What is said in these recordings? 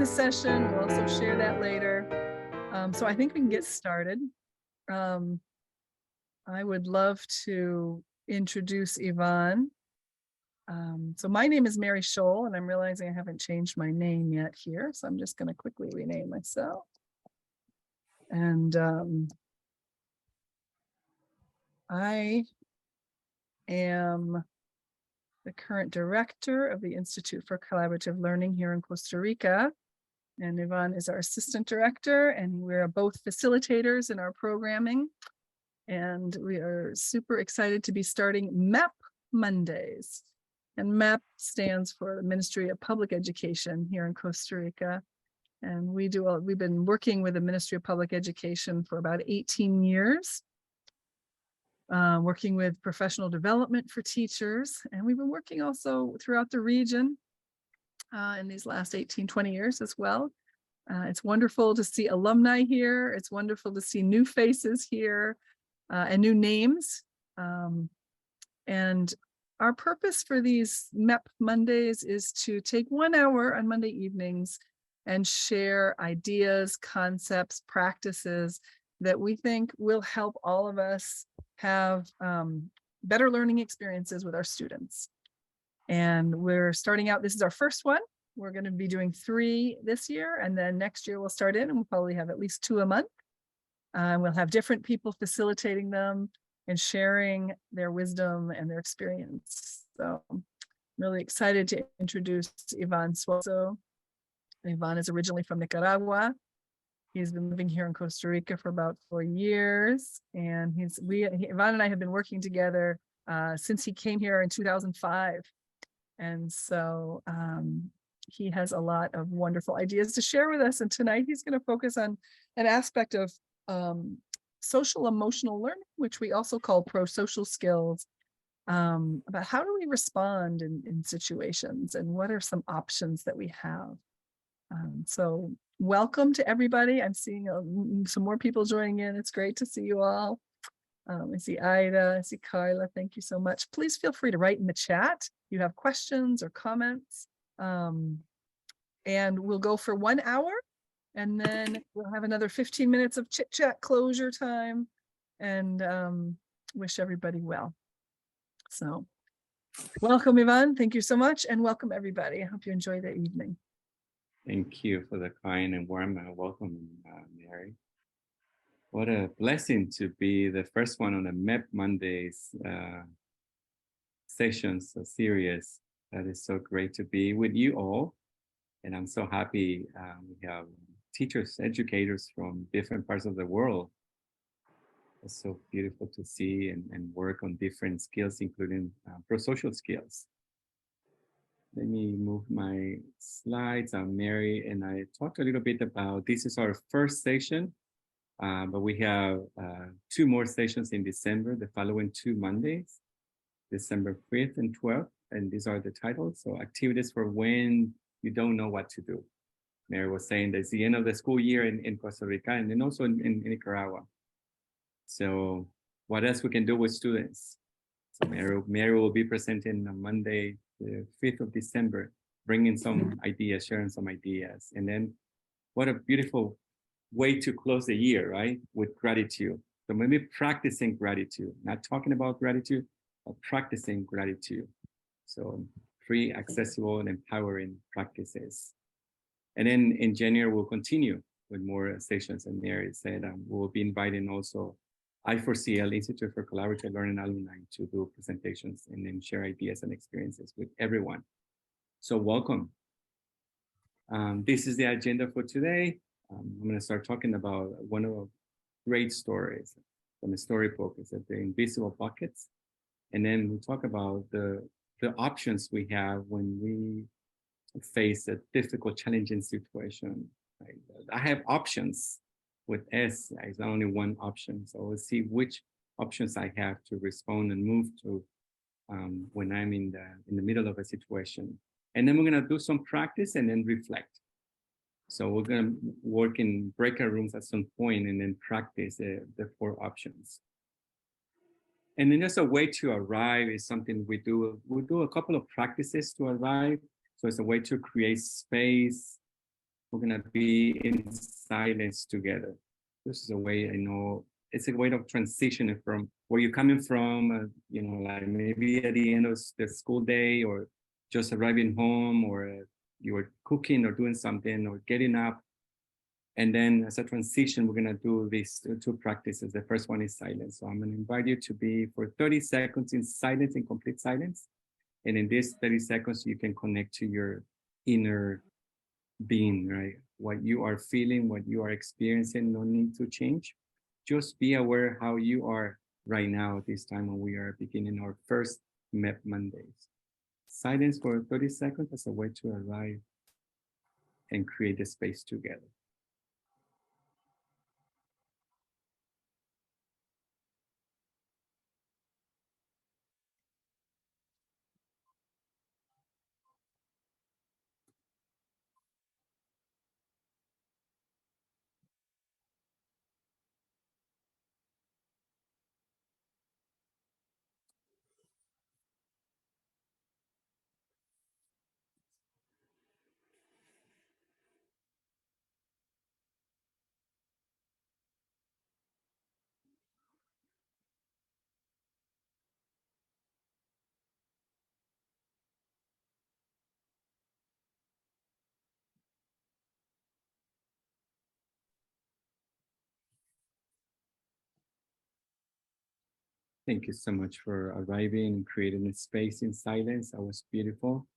the session. We'll also share that later. So I think we can get started. I would love to introduce Iván. So my name is Mary Scholl, and I'm realizing I haven't changed my name yet here. So I'm just going to quickly rename myself. And I am the current director of the Institute for Collaborative Learning here in Costa Rica. And Iván is our assistant director, and we're both facilitators in our programming. And we are super excited to be starting MEP Mondays. And MEP stands for the Ministry of Public Education here in Costa Rica. And we've been working with the Ministry of Public Education for about 18 years, working with professional development for teachers. And we've been working also throughout the region in these last 18, 20 years as well. It's wonderful to see alumni here. It's wonderful to see new faces here and new names. And our purpose for these MEP Mondays is to take 1 hour on Monday evenings and share ideas, concepts, practices that we think will help all of us have better learning experiences with our students. And we're starting out, this is our first one. We're going to be doing 3 this year, and then next year we'll start in and we'll probably have at least 2 a month. We'll have different people facilitating them and sharing their wisdom and their experience. So I'm really excited to introduce Iván Suazo. Iván is originally from Nicaragua. He's been living here in Costa Rica for about 4 years. And Iván and I have been working together since he came here in 2005. And so he has a lot of wonderful ideas to share with us. And tonight he's going to focus on an aspect of social emotional learning, which we also call pro-social skills, about how do we respond in situations and what are some options that we have. So welcome to everybody. I'm seeing some more people joining in. It's great to see you all. I see Ida, I see Carla. Thank you so much. Please feel free to write in the chat if you have questions or comments. And we'll go for 1 hour, and then we'll have another 15 minutes of chit chat closure time, and wish everybody well. So welcome, Iván. Thank you so much, and welcome everybody. I hope you enjoy the evening. Thank you for the kind and warm welcome, Mary. What a blessing to be the first one on the MEP Mondays sessions, a series. That is so great to be with you all. And I'm so happy we have teachers, educators from different parts of the world. It's so beautiful to see and work on different skills, including pro-social skills. Let me move my slides. I'm Mary, and I talked a little bit about, this is our first session, but we have 2 more sessions in December, the following 2 Mondays, December 5th and 12th, and these are the titles. So activities for when you don't know what to do. Mary was saying that it's the end of the school year in Costa Rica, and then also in Nicaragua. So what else we can do with students? So Mary will be presenting on Monday, the 5th of December, bringing some ideas, sharing some ideas. And then what a beautiful way to close the year, right? With gratitude. So maybe practicing gratitude, not talking about gratitude, but practicing gratitude. So free, accessible, and empowering practices. And then in January, we'll continue with more sessions. And Mary said we'll be inviting also I4CL, Institute for Collaborative Learning alumni, to do presentations and then share ideas and experiences with everyone. So welcome. This is the agenda for today. I'm going to start talking about one of our great stories from the story focus of the invisible buckets. And then we'll talk about the options we have when we face a difficult, challenging situation. Right? I have options with S. It's not only one option. So we'll see which options I have to respond and move to when I'm in the middle of a situation. And then we're going to do some practice and then reflect. So we're going to work in breakout rooms at some point and then practice the 4 options. And then there's a way to arrive is something we do. We'll do a couple of practices to arrive. So it's a way to create space we're gonna be in silence together. This is a way I know it's a way of transitioning from where you're coming from, you know, like maybe at the end of the school day or just arriving home or you were cooking or doing something or getting up. And then as a transition, we're gonna do these two practices. The first one is silence. So I'm gonna invite you to be for 30 seconds in silence, in complete silence. And in this 30 seconds, you can connect to your inner being, right? What you are feeling, what you are experiencing, no need to change. Just be aware how you are right now at this time when we are beginning our first MEP Mondays. Silence for 30 seconds as a way to arrive and create a space together. Thank you so much for arriving and creating a space in silence. That was beautiful.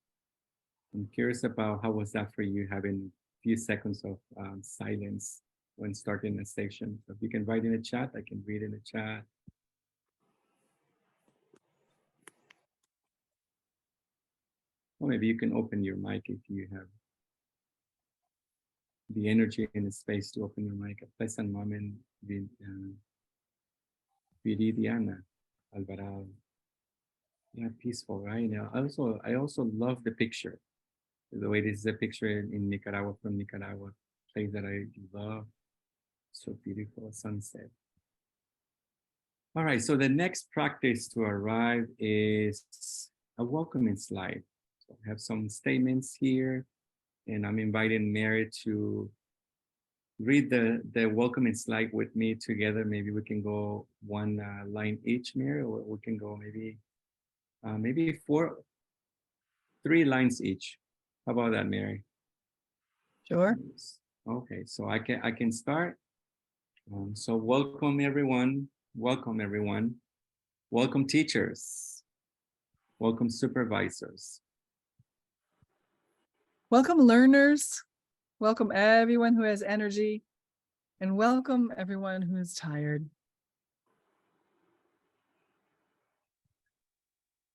I'm curious about how was that for you, having a few seconds of silence when starting a session. So if you can write in the chat, I can read in the chat. Or maybe you can open your mic if you have the energy and the space to open your mic. A pleasant moment, Viridiana Alvarado. Yeah, peaceful, right? Now, I also love the picture. The way this is a picture in Nicaragua, from Nicaragua, place that I love. So beautiful, sunset. All right, so the next practice to arrive is a welcoming slide. So I have some statements here, and I'm inviting Mary to read the welcoming slide with me together. Maybe we can go one line each, Mary, or we can go maybe 3 lines each. How about that, Mary? Sure. Okay, so I can start. So welcome everyone. Welcome everyone. Welcome teachers. Welcome supervisors. Welcome learners. Welcome everyone who has energy. And welcome everyone who's tired.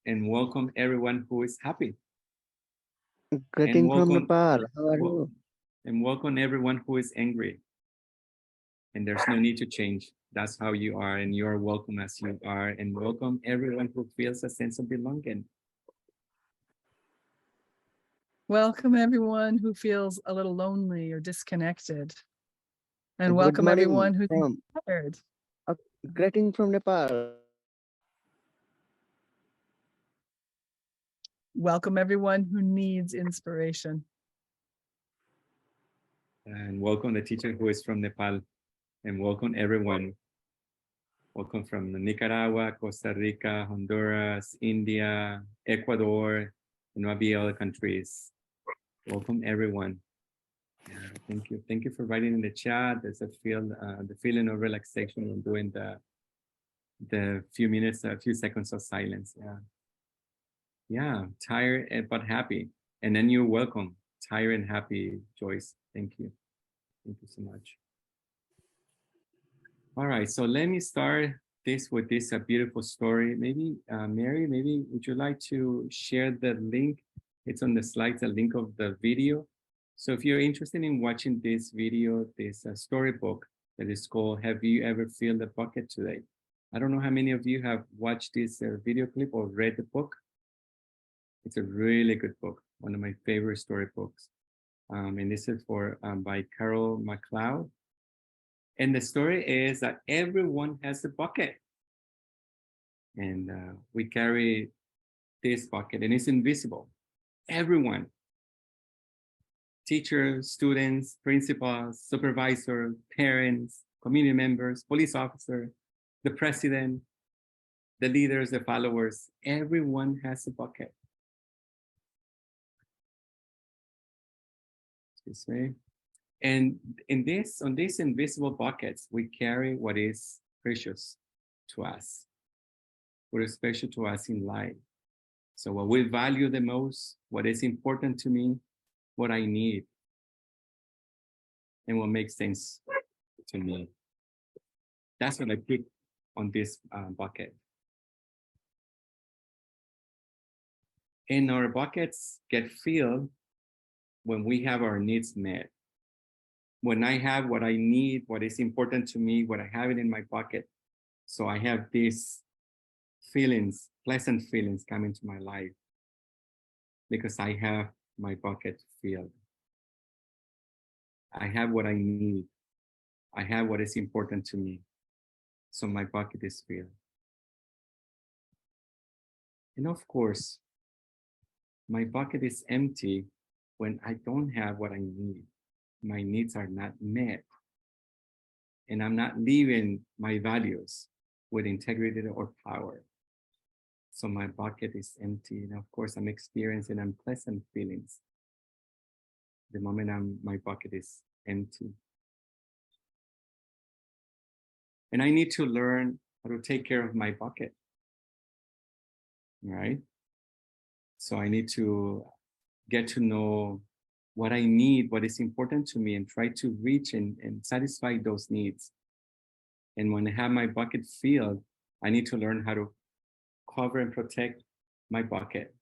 And welcome everyone who is happy. Greeting from Nepal. How are you? And welcome everyone who is angry. And there's no need to change. That's how you are, and you are welcome as you are. And welcome everyone who feels a sense of belonging. Welcome everyone who feels a little lonely or disconnected. And Good welcome morning everyone who's from tired. greeting from Nepal. Welcome everyone who needs inspiration. And welcome the teacher who is from Nepal. And welcome everyone. Welcome from Nicaragua, Costa Rica, Honduras, India, Ecuador, and maybe other countries. Welcome everyone. Thank you. Thank you for writing in the chat. There's the feeling of relaxation when doing the few seconds of silence. Yeah, tired but happy. And then you're welcome. Tired and happy, Joyce. Thank you. Thank you so much. All right, so let me start this with this beautiful story. Maybe Mary, maybe would you like to share the link? It's on the slides, the link of the video. So if you're interested in watching this video, this storybook that is called "Have You Ever Filled a Bucket Today?" I don't know how many of you have watched this video clip or read the book. It's a really good book, one of my favorite storybooks. And this is by Carol McLeod. And the story is that everyone has a bucket. And we carry this bucket and it's invisible. Everyone. teachers, students, principals, supervisors, parents, community members, police officer, the president, the leaders, the followers, everyone has a bucket. This way. And on these invisible buckets, we carry what is precious to us, what is special to us in life. So what we value the most, what is important to me, what I need, and what makes sense to me. That's what I put on this bucket. And our buckets get filled when we have our needs met. When I have what I need, what is important to me, what I have it in my bucket. So I have these feelings, pleasant feelings coming to my life because I have my bucket filled. I have what I need. I have what is important to me. So my bucket is filled. And of course, my bucket is empty when I don't have what I need. My needs are not met. And I'm not living my values with integrity or power. So my bucket is empty. And of course, I'm experiencing unpleasant feelings the moment my bucket is empty. And I need to learn how to take care of my bucket, right? So I need to get to know what I need, what is important to me, and try to reach and satisfy those needs. And when I have my bucket filled, I need to learn how to cover and protect my bucket.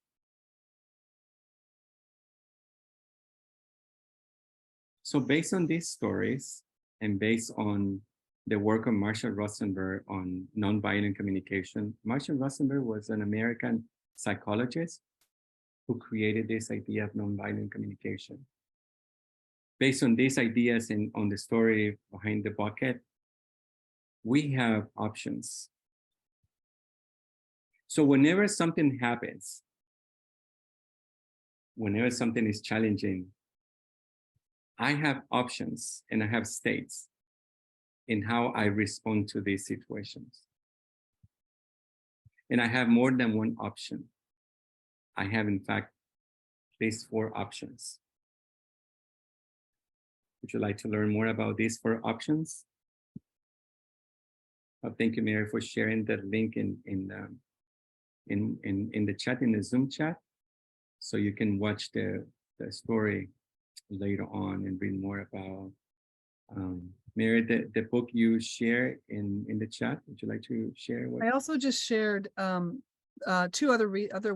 So based on these stories and based on the work of Marshall Rosenberg on nonviolent communication, Marshall Rosenberg was an American psychologist who created this idea of nonviolent communication. Based on these ideas and on the story behind the bucket, we have options. So whenever something happens, whenever something is challenging, I have options and I have states in how I respond to these situations. And I have more than one option. I have, in fact, at least 4 options. Would you like to learn more about these 4 options? Thank you, Mary, for sharing the link in the chat, in the Zoom chat, so you can watch the story later on and read more about. Mary, the book you share in the chat, would you like to share? I also just shared 2 other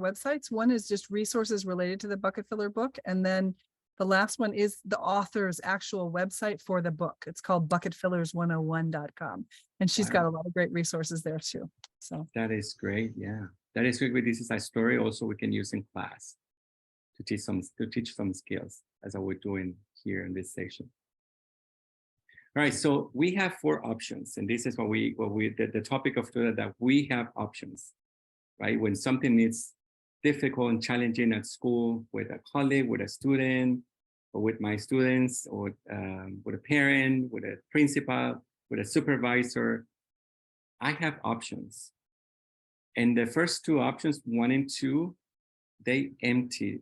websites. One is just resources related to the bucket filler book, and then the last one is the author's actual website for the book. It's called bucketfillers101.com, and she's got a lot of great resources there too. So that is great. Yeah, that is great. This is a story also we can use in class to teach some skills, as I was doing here in this section. All right, so we have 4 options, and this is the topic of today, that we have options, right? When something is difficult and challenging at school, with a colleague, with a student, or with my students, or with a parent, with a principal, with a supervisor, I have options. And the first 2 options, 1 and 2, they empty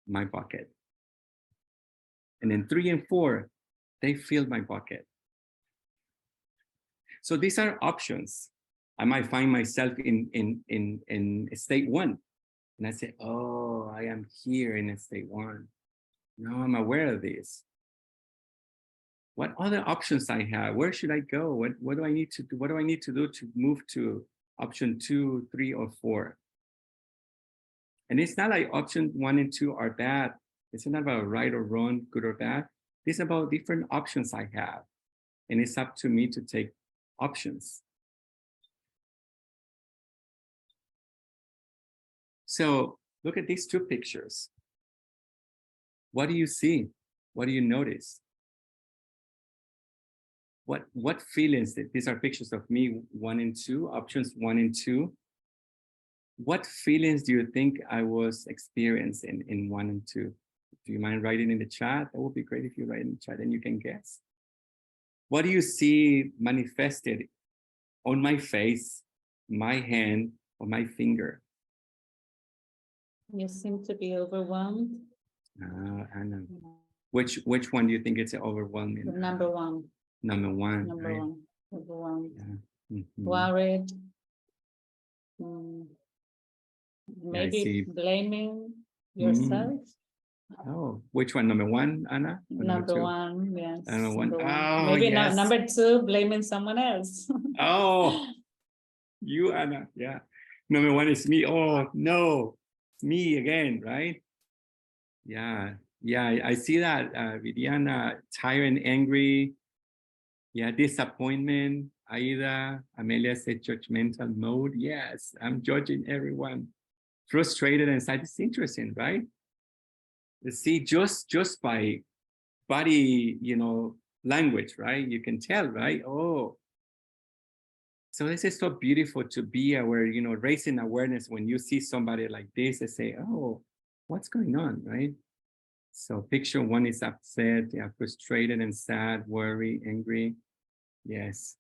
my bucket. And then 3 and 4, they fill my bucket. So these are options. I might find myself in state 1. And I say, oh, I am here in state 1. Now I'm aware of this. What other options I have? Where should I go? What do I need to do? What do I need to do to move to option 2, 3, or 4? And it's not like option 1 and 2 are bad. It's not about right or wrong, good or bad. It's about different options I have. And it's up to me to take options. So look at these 2 pictures. What do you see? What do you notice? What feelings? These are pictures of me, 1 and 2, options 1 and 2. What feelings do you think I was experiencing in 1 and 2? Do you mind writing in the chat? That would be great if you write in the chat and you can guess. What do you see manifested on my face, my hand, or my finger? You seem to be overwhelmed. Anna. Which one do you think it's overwhelming? Number one. Number one. Number right? one. Overwhelmed. Yeah. Mhm. Worried. I see. Maybe blaming yourself. Oh, which one? Number one, Anna? Or Number two? one, yes. Number one. Oh, Maybe yes. number two, blaming someone else. Oh, you, Anna. Yeah. Number one is me. Oh, no. Me again, right? Yeah. Yeah, I see that, Viviana, tired and angry. Yeah, disappointment. Aida, Amelia said judgmental mode. Yes, I'm judging everyone. Frustrated and sad. It's interesting, right? You see, just by body, language, right? You can tell, right? Oh, so this is so beautiful to be aware, raising awareness when you see somebody like this and say, oh, what's going on, right? So picture one is upset, yeah, frustrated and sad, worried, angry. Yes.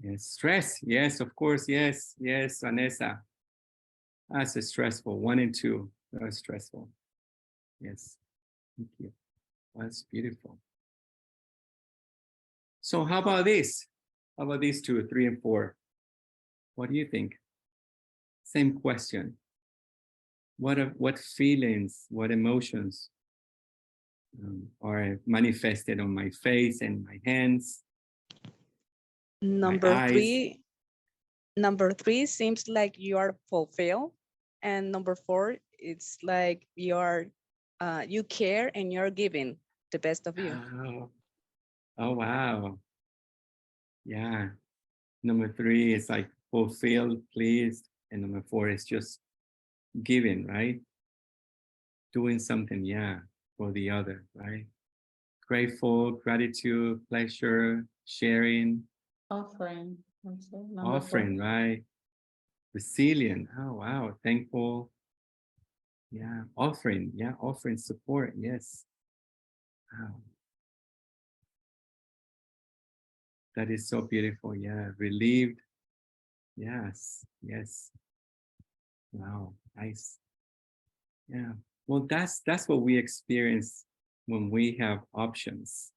Yes, stress. Yes, of course. Yes, yes, Vanessa. That's stressful. 1 and 2. Very stressful. Yes. Thank you. That's beautiful. So how about this? How about these 2, 3, and 4? What do you think? Same question. What feelings, what emotions are manifested on my face and my hands? Number eyes. three seems like you are fulfilled, and number 4, it's like you care and you're giving the best of you. Oh, wow. Yeah. Number 3 is like fulfilled, pleased, and number 4 is just giving, right? Doing something, yeah, for the other, right? Grateful, gratitude, pleasure, sharing, Offering. Also, number offering, 4. right? Resilient. Oh, wow. Thankful. Yeah. Offering. Yeah. Offering support. Yes. Wow. That is so beautiful. Yeah. Relieved. Yes. Yes. Wow. Nice. Yeah. Well, that's what we experience when we have options.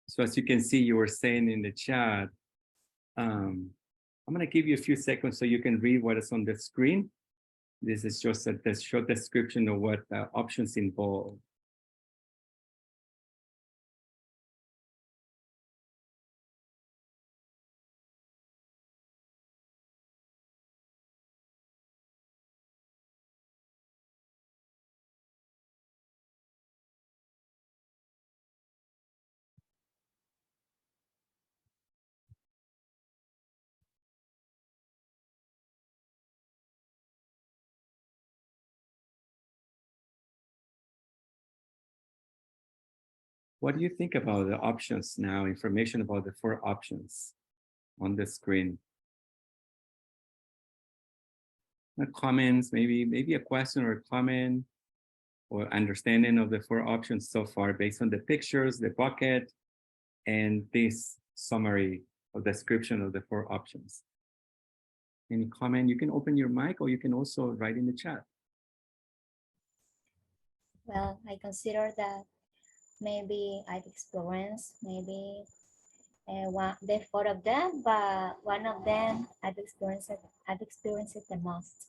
So as you can see, you were saying in the chat, I'm going to give you a few seconds so you can read what is on the screen. This is just a short description of what options involve. What do you think about the options now? Information about the 4 options on the screen. Comments, maybe a question or a comment or understanding of the 4 options so far based on the pictures, the bucket, and this summary or description of the 4 options. Any comment? You can open your mic or you can also write in the chat. Well, I consider that maybe I've experienced maybe the 4 of them, but one of them I've experienced it the most.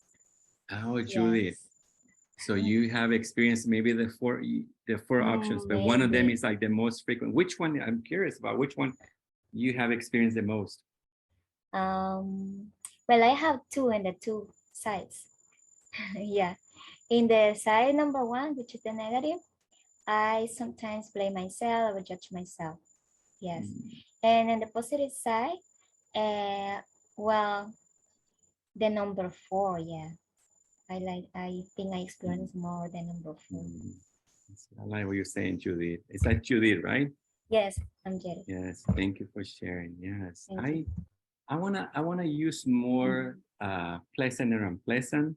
Oh, Judith. Yes. So you have experienced maybe the four options, but one of them Maybe. is like the most frequent. Which one? I'm curious about which one you have experienced the most. Well, I have 2 in the 2 sides. Yeah. In the side number 1, which is the negative, I sometimes blame myself or judge myself. Yes. And in the positive side, well, the number 4, yeah. I think I experience more than number 4. I like what you're saying, Judith. Is that Judith, right? Yes, I'm Jerry. Yes, thank you for sharing. Yes, Thank I wanna use more pleasant and unpleasant.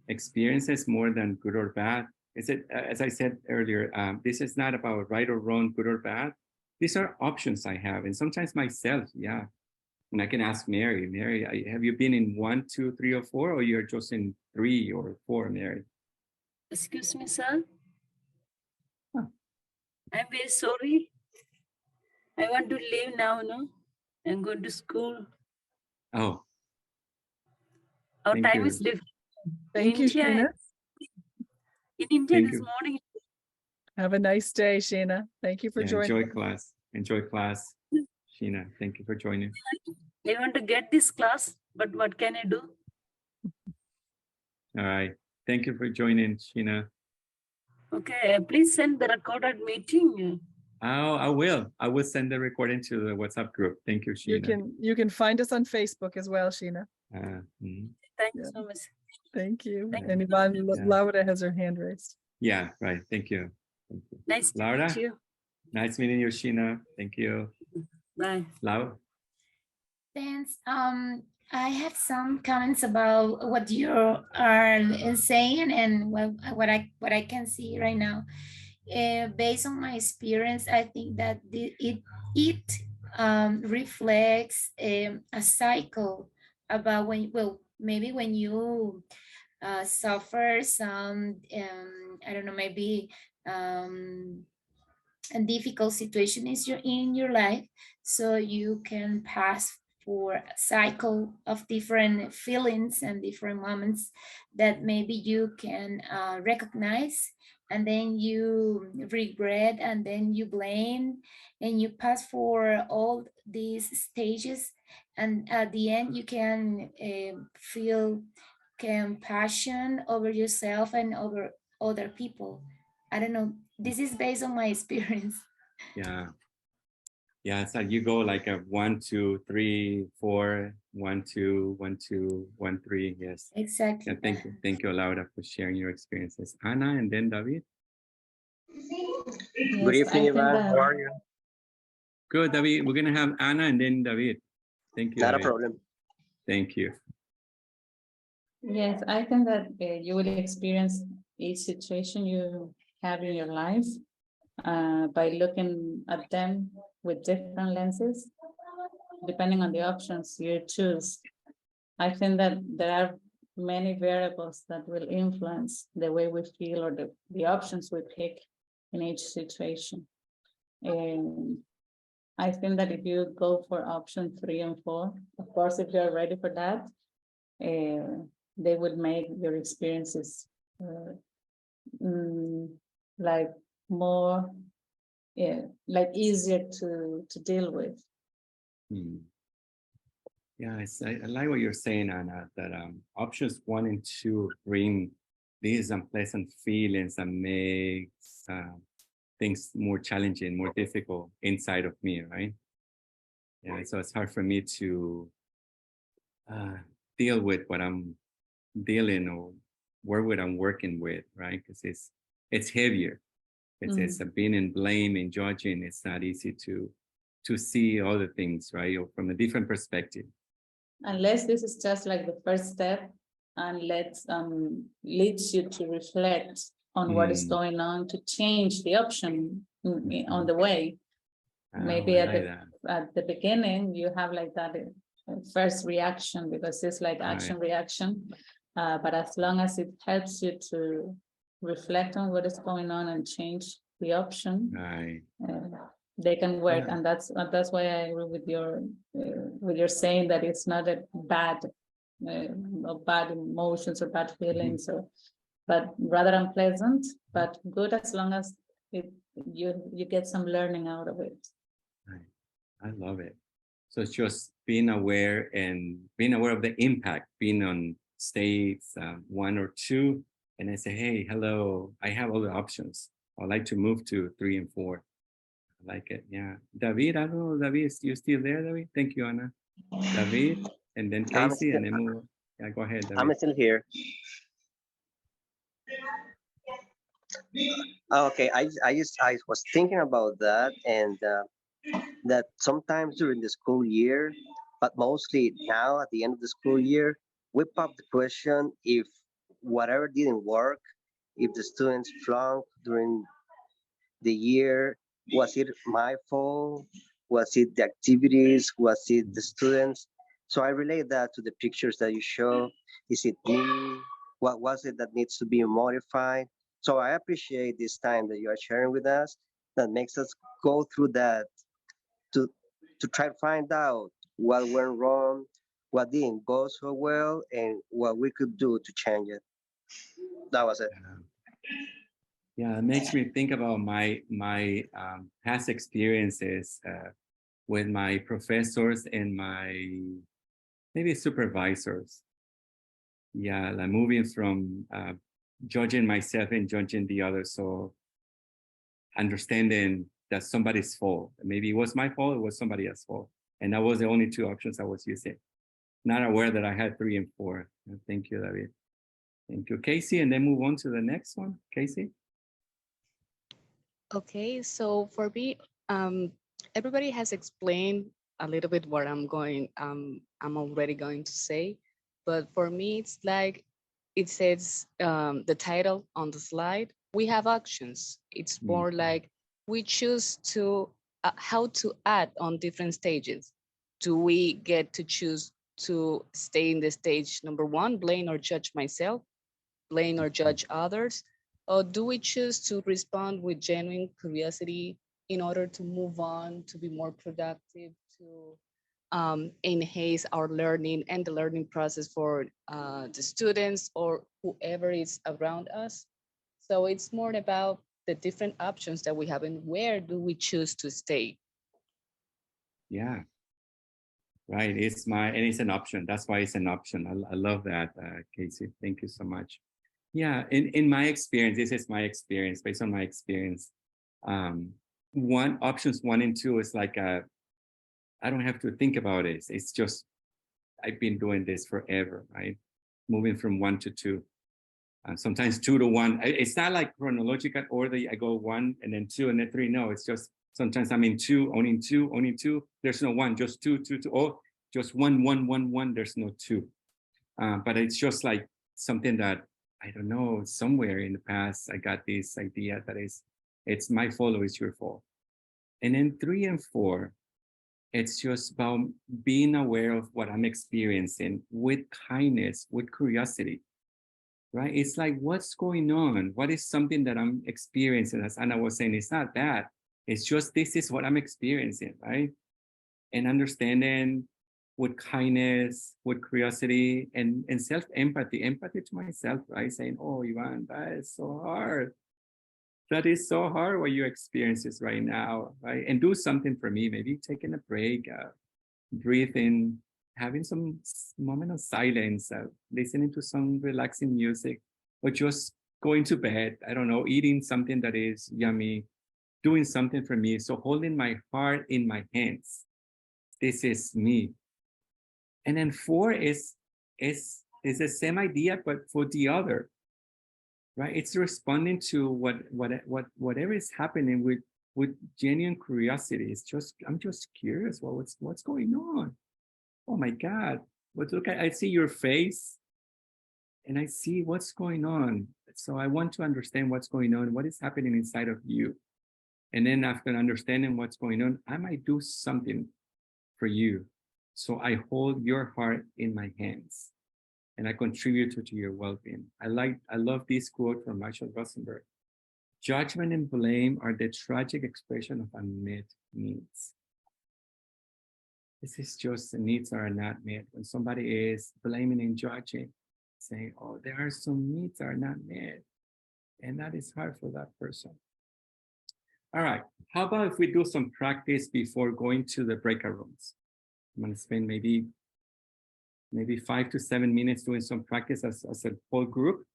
experiences more than good or bad. Is it, as I said earlier, this is not about right or wrong, good or bad. These are options I have, and sometimes myself, yeah. And I can ask Mary, have you been in 1, 2, 3, or 4, or you're just in 3 or 4, Mary? Excuse me, sir. Huh. I'm very sorry. I want to leave now, no? And go to school. Oh, Our thank time you. is different. Thank you, India, Sheena. in India Thank this you. morning, Have a nice day, Sheena. Thank you for Yeah, joining. enjoy class. Enjoy class. Sheena, thank you for joining. I want to get this class, but what can I do? All right. Thank you for joining, Sheena. Okay, please send the recorded meeting. Oh, I will. I will send the recording to the WhatsApp group. Thank you, Sheena. You can find us on Facebook as well, Sheena. Mhm. Thank Yeah. you so much. Thank you. Thank And you. Iván Yeah. Laura has her hand raised. Yeah, right. Thank you. Thank you. Nice to Laura? meet you. Nice meeting you, Sheena. Thank you. Bye. Laura? Thanks. I have some comments about what you are saying and what I can see right now. Based on my experience, I think that it reflects a cycle about maybe when you suffer some I don't know, maybe a difficult situation is in your life, so you can pass for a cycle of different feelings and different moments that maybe you can recognize, and then you regret, and then you blame, and you pass for all these stages, and at the end you can feel compassion over yourself and over other people. I don't know, this is based on my experience. Yeah. Yeah, so you go like a 1, 2, 3, 4, 1, 2, 1, 2, 1, 3. Yes. Exactly. Yeah, thank you. Thank you, Laura, for sharing your experiences. Anna and then David. Good Yes, I evening, think Ivan. that- How are you? Good, David. We're going to have Anna and then David. Thank you, Not a David. problem. Thank you. Yes, I think that you will experience each situation you have in your life by looking at them with different lenses, depending on the options you choose. I think that there are many variables that will influence the way we feel or the options we pick in each situation. And I think that if you go for option 3 and 4, of course, if you're ready for that, they would make your experiences like more, like easier to deal with. Hmm. Yeah, I like what you're saying, Anna, that options 1 and 2 bring these unpleasant feelings and makes things more challenging, more difficult inside of me, right? Yeah, so it's hard for me to deal with what I'm dealing or work with I'm working with, right? Because it's heavier. It's being in blame and judging. It's not easy to see other things, right? Or from a different perspective. Unless this is just like the first step and leads you to reflect on what is going on, to change the option on the way. Maybe at the beginning you have like that first reaction, because it's like action reaction, but as long as it helps you to reflect on what is going on and change the option, they can work. And that's why I agree with your saying that it's not a bad emotions or bad feelings, but rather unpleasant, but good as long as you get some learning out of it. I love it. So it's just being aware of the impact, being on states 1 or 2, and I say, hey, hello, I have other options. I'd like to move to 3 and 4. I like it. Yeah. David, I don't know, David, you still there, David? Thank you, Anna. David, and then Casey, and then we'll, yeah, go ahead, David. I'm still here. Okay, I was thinking about that, and that sometimes during the school year, but mostly now at the end of the school year, we pop the question if whatever didn't work, if the students flunked during the year, was it my fault? Was it the activities? Was it the students? So I relate that to the pictures that you show. Is it me? What was it that needs to be modified? So I appreciate this time that you are sharing with us that makes us go through that to to try to find out what went wrong, what didn't go so well, and what we could do to change it. That was it. Yeah, it makes me think about my past experiences with my professors and my maybe supervisors. Yeah, like moving from judging myself and judging the others. So understanding that somebody's fault. Maybe it was my fault, it was somebody else's fault. And that was the only two options I was using. Not aware that I had 3 and 4. Thank you, David. Thank you, Casey. And then move on to the next one, Casey. Okay, so for me, everybody has explained a little bit what I'm already going to say, but for me, it's like it says the title on the slide. We have options. It's more like we choose to how to add on different stages. Do we get to choose to stay in the stage number 1, blame or judge myself, blame or judge others? Or do we choose to respond with genuine curiosity in order to move on, to be more productive, to enhance our learning and the learning process for the students or whoever is around us? So it's more about the different options that we have and where do we choose to stay? Yeah, right. It's an option. That's why it's an option. I love that, Casey. Thank you so much. Yeah, in my experience, this is my experience, based on my experience. Options 1 and 2 is like I don't have to think about it. It's just I've been doing this forever, right? Moving from 1 to 2. Sometimes 2 to 1. It's not like chronological order. I go 1 and then 2 and then 3. No, it's just sometimes I'm in 2, only 2, only 2. There's no 1, just 2, 2, 2. Oh, just 1, 1, 1, 1. There's no 2. But it's just like something that I don't know. Somewhere in the past, I got this idea that it's my fault or it's your fault. And then 3 and 4, it's just about being aware of what I'm experiencing with kindness, with curiosity. Right? It's like, what's going on? What is something that I'm experiencing? As Anna was saying, it's not that. It's just this is what I'm experiencing, right? And understanding with kindness, with curiosity, and self-empathy, empathy to myself, right? Saying, oh, Iván, that is so hard. That is so hard what you experience right now, right? And do something for me, maybe taking a break, breathing, having some moment of silence, listening to some relaxing music, or just going to bed, I don't know, eating something that is yummy, doing something for me. So holding my heart in my hands. This is me. And then 4 is the same idea, but for the other, right? It's responding to whatever is happening with genuine curiosity. It's just, I'm just curious, what's going on? Oh my God, but look, I see your face and I see what's going on. So I want to understand what's going on, what is happening inside of you. And then after understanding what's going on, I might do something for you. So I hold your heart in my hands and I contribute to your well-being. I love this quote from Marshall Rosenberg. Judgment and blame are the tragic expression of unmet needs. This is just the needs are not met. When somebody is blaming and judging, saying, oh, there are some needs that are not met. And that is hard for that person. All right, how about if we do some practice before going to the breakout rooms? I'm gonna spend maybe 5 to 7 minutes doing some practice as a whole group.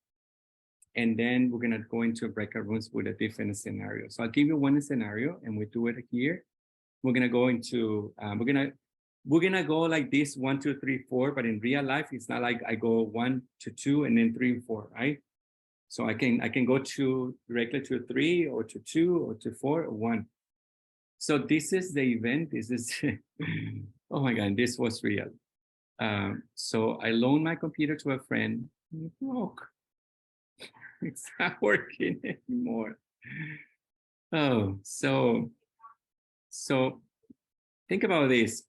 And then we're gonna go into breakout rooms with a different scenario. So I'll give you one scenario and we do it here. We're gonna go into, we're gonna go like this, 1, 2, 3, 4, but in real life, it's not like I go 1 to 2 and then 3 and 4, right? So I can go directly to 3 or to 2 or to 4 or 1. So this is the event. This is, oh my God, this was real. So I loaned my computer to a friend. It broke. It's not working anymore. Oh, so think about this.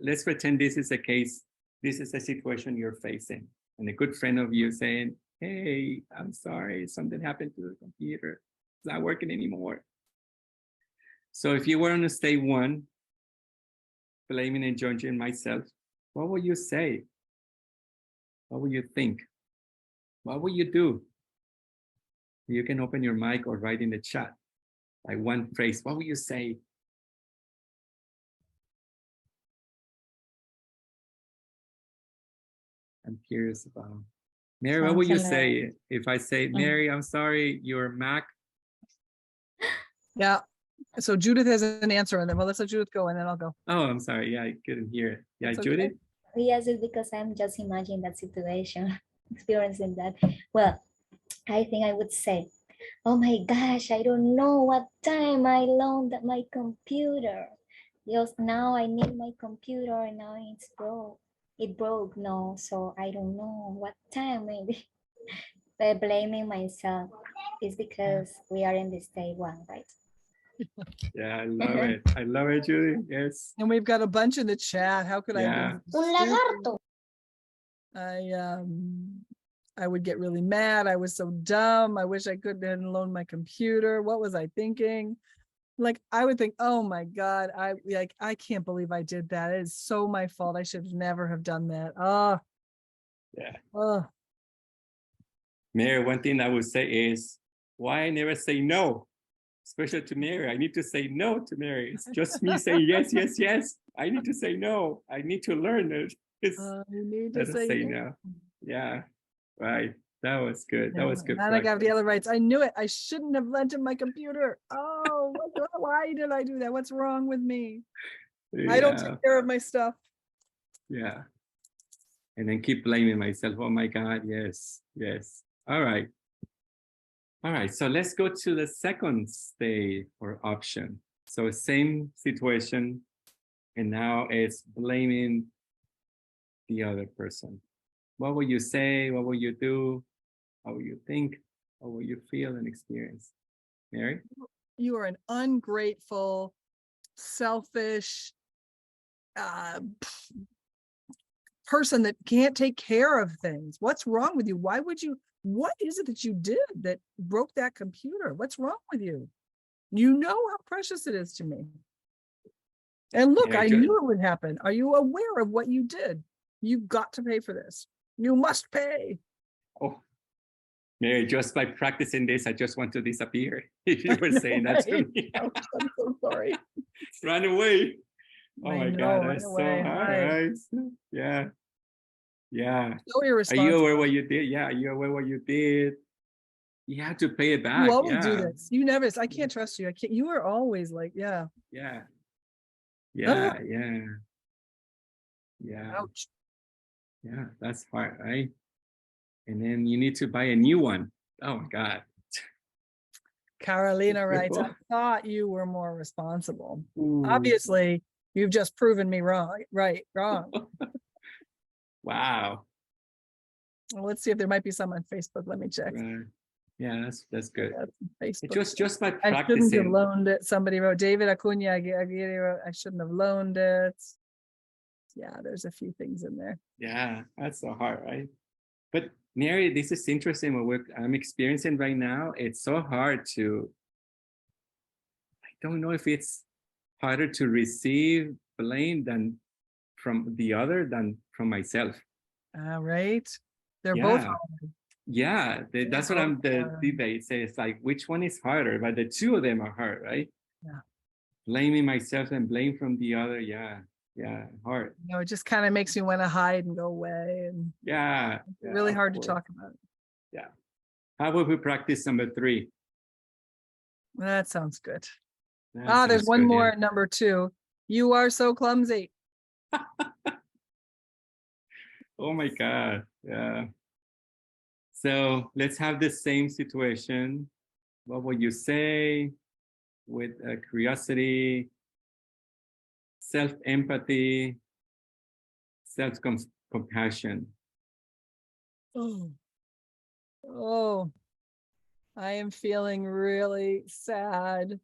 Let's pretend this is a case. This is a situation you're facing, and a good friend of you saying, "Hey, I'm sorry, something happened to the computer. It's not working anymore." So if you were on a stage one, blaming and judging myself, what would you say? What would you think? What would you do? You can open your mic or write in the chat, like one phrase. What would you say? I'm curious about. Mary, what would you say if I say, Mary, I'm sorry, your Mac? Yeah. So Judith has an answer on them. Well, let's let Judith go and then I'll go. Oh, I'm sorry. Yeah, I couldn't hear it. Yeah, That's Judith? okay. Yes, it's because I'm just imagining that situation, experiencing that. Well, I think I would say, oh my gosh, I don't know what time I loaned my computer. Just now I need my computer and now it's broke. It broke, no, so I don't know what time maybe. But blaming myself is because we are in this day one, right? Yeah, I love it. I love it, Judy. Yes. And we've got a bunch in the chat. How could Yeah. I would get really mad. I was so dumb. I wish I could have loaned my computer. What was I thinking? Like, I would think, oh my God, I can't believe I did that. It is so my fault. I should never have done that. Oh, Yeah. oh. Mary, one thing I would say is, why I never say no, especially to Mary. I need to say no to Mary. It's just me saying yes, yes, yes. I need to say no. I need to learn it. You need How to say no. Yeah, right. That was good. That was good. And I got the other rights. I knew it. I shouldn't have lent him my computer. Oh, why did I do that? What's wrong with me? Yeah. I don't take care of my stuff. Yeah. And then keep blaming myself. Oh my God. Yes. Yes. All right. All right. So let's go to the second stage or option. So same situation. And now it's blaming the other person. What will you say? What will you do? How will you think? How will you feel and experience? Mary? You are an ungrateful, selfish person that can't take care of things. What's wrong with you? Why would you? What is it that you did that broke that computer? What's wrong with you? You know how precious it is to me. And look, I knew it would happen. Are you aware of what you did? You've got to pay for this. You must pay. Oh, Mary, just by practicing this, I just want to disappear. If you were saying that to me. I'm so sorry. Run away. Oh my God, that's so hard. Yeah. Yeah. So irresponsible. Are you aware what you did? Yeah, are you aware what you did? You have to pay it back. You always do this. You never, I can't trust you. I can't, you are always like, yeah. Yeah. Yeah, yeah. Yeah. Ouch. Yeah, that's hard, right? And then you need to buy a new one. Oh my God. Carolina writes, I thought you were more responsible. Ooh. Obviously, you've just proven me wrong. Wrong. Wow. Well, let's see if there might be some on Facebook. Let me check. Yeah, that's good. Facebook. Just by I practicing. shouldn't have loaned it. Somebody wrote, David Acuna Aguirre wrote, I shouldn't have loaned it. Yeah, there's a few things in there. Yeah, that's so hard, right? But Mary, this is interesting what I'm experiencing right now. It's so hard to, I don't know if it's harder to receive blame than from the other than from myself. Right. They're both hard. Yeah, that's what the debate says, like, which one is harder? But the two of them are hard, right? Yeah. Blaming myself and blame from the other. Yeah. Yeah, hard. You know, it just kind of makes you want to hide and go away. And yeah, it's really hard to talk about. Yeah. How about we practice number 3? That sounds good. There's one more, number 2. You are so clumsy. Oh my God. Yeah. So let's have the same situation. What would you say with curiosity, self-empathy, self-compassion? Oh. I am feeling really sad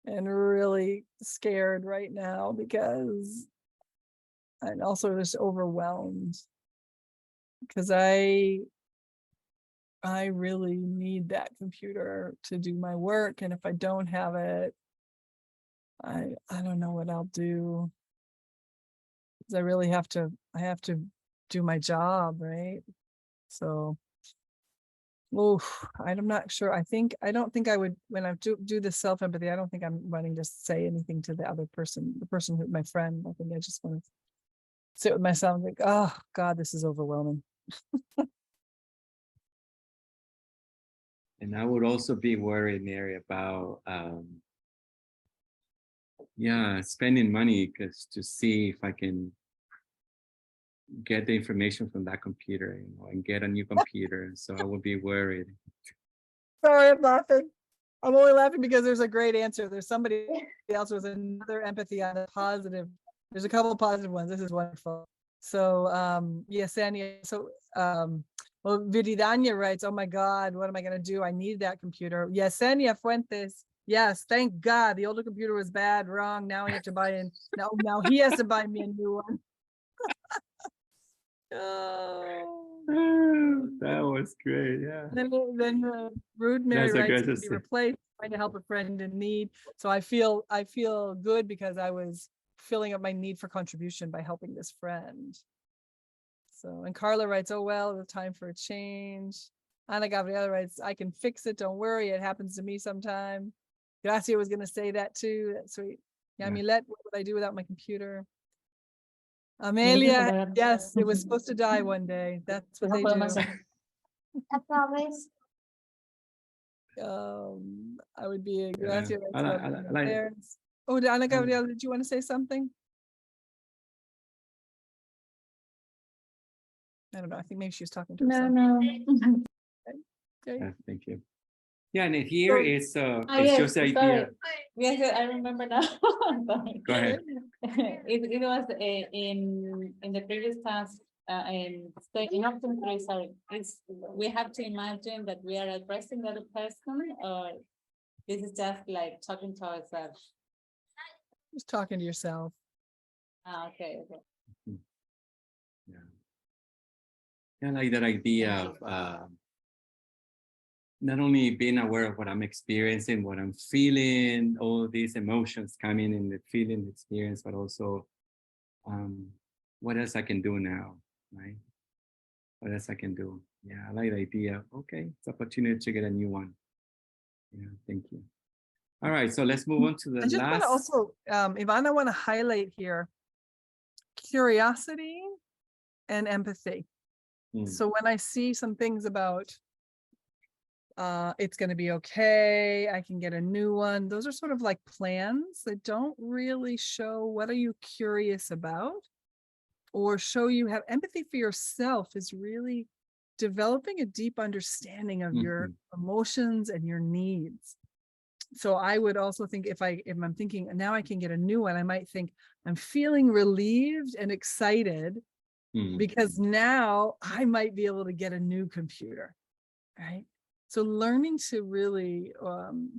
and really scared right now because I'm also just overwhelmed because I really need that computer to do my work. And if I don't have it, I don't know what I'll do. Because I really have to do my job, right? So, I'm not sure. I don't think I would, when I do the self-empathy, I don't think I'm wanting to say anything to the other person, my friend. I think I just want to sit with myself and think, oh God, this is overwhelming. And I would also be worried, Mary, about spending money because to see if I can get the information from that computer, and get a new computer. So I would be worried. Sorry, I'm laughing. I'm only laughing because there's a great answer. There's somebody else with another empathy on the positive. There's a couple of positive ones. This is wonderful. So Yesenia, well, Viridania writes, oh my God, what am I gonna do? I need that computer. Yesenia Fuentes, yes, thank God. The older computer was bad, wrong. Now I have to buy in. Now he has to buy me a new one. Oh, that was great. Yeah. Then Rude Mary That's a writes, great to be replaced, trying to help a friend in need. So I feel good because I was filling up my need for contribution by helping this friend. So, and Carla writes, oh, well, it's time for a change. Ana Gabriela writes, I can fix it. Don't worry. It happens to me sometime. Gracia was going to say that too. That's sweet. Yamilet, what would I do without my computer? Amelia, yes, it was supposed to die one day. That's what they do. I would be a Gracia. Oh, Ana Gabriela, did you want to say something? I don't know. I think maybe she was talking to herself. No. Okay. Thank you. Yeah, and here it's Yes, just the idea. sorry. Yes, I remember now. Sorry. Go ahead. It was in the previous task in option 3, sorry. We have to imagine that we are addressing the other person, or this is just like talking to ourselves. Just talking to yourself. Okay. Yeah. I like that idea of not only being aware of what I'm experiencing, what I'm feeling, all these emotions coming in the feeling experience, but also what else I can do now, right? What else I can do? Yeah, I like the idea. Okay, it's opportunity to get a new one. Yeah, thank you. All right, so let's move on to the I just want to also, Iván, I want to highlight here curiosity and empathy. So when I see some things about it's going to be okay, I can get a new one, those are sort of like plans that don't really show what are you curious about, or show you have empathy for yourself is really developing a deep understanding of your emotions and your needs. So I would also think if I'm thinking now I can get a new one, I might think I'm feeling relieved and excited because now I might be able to get a new computer, right? So learning to really,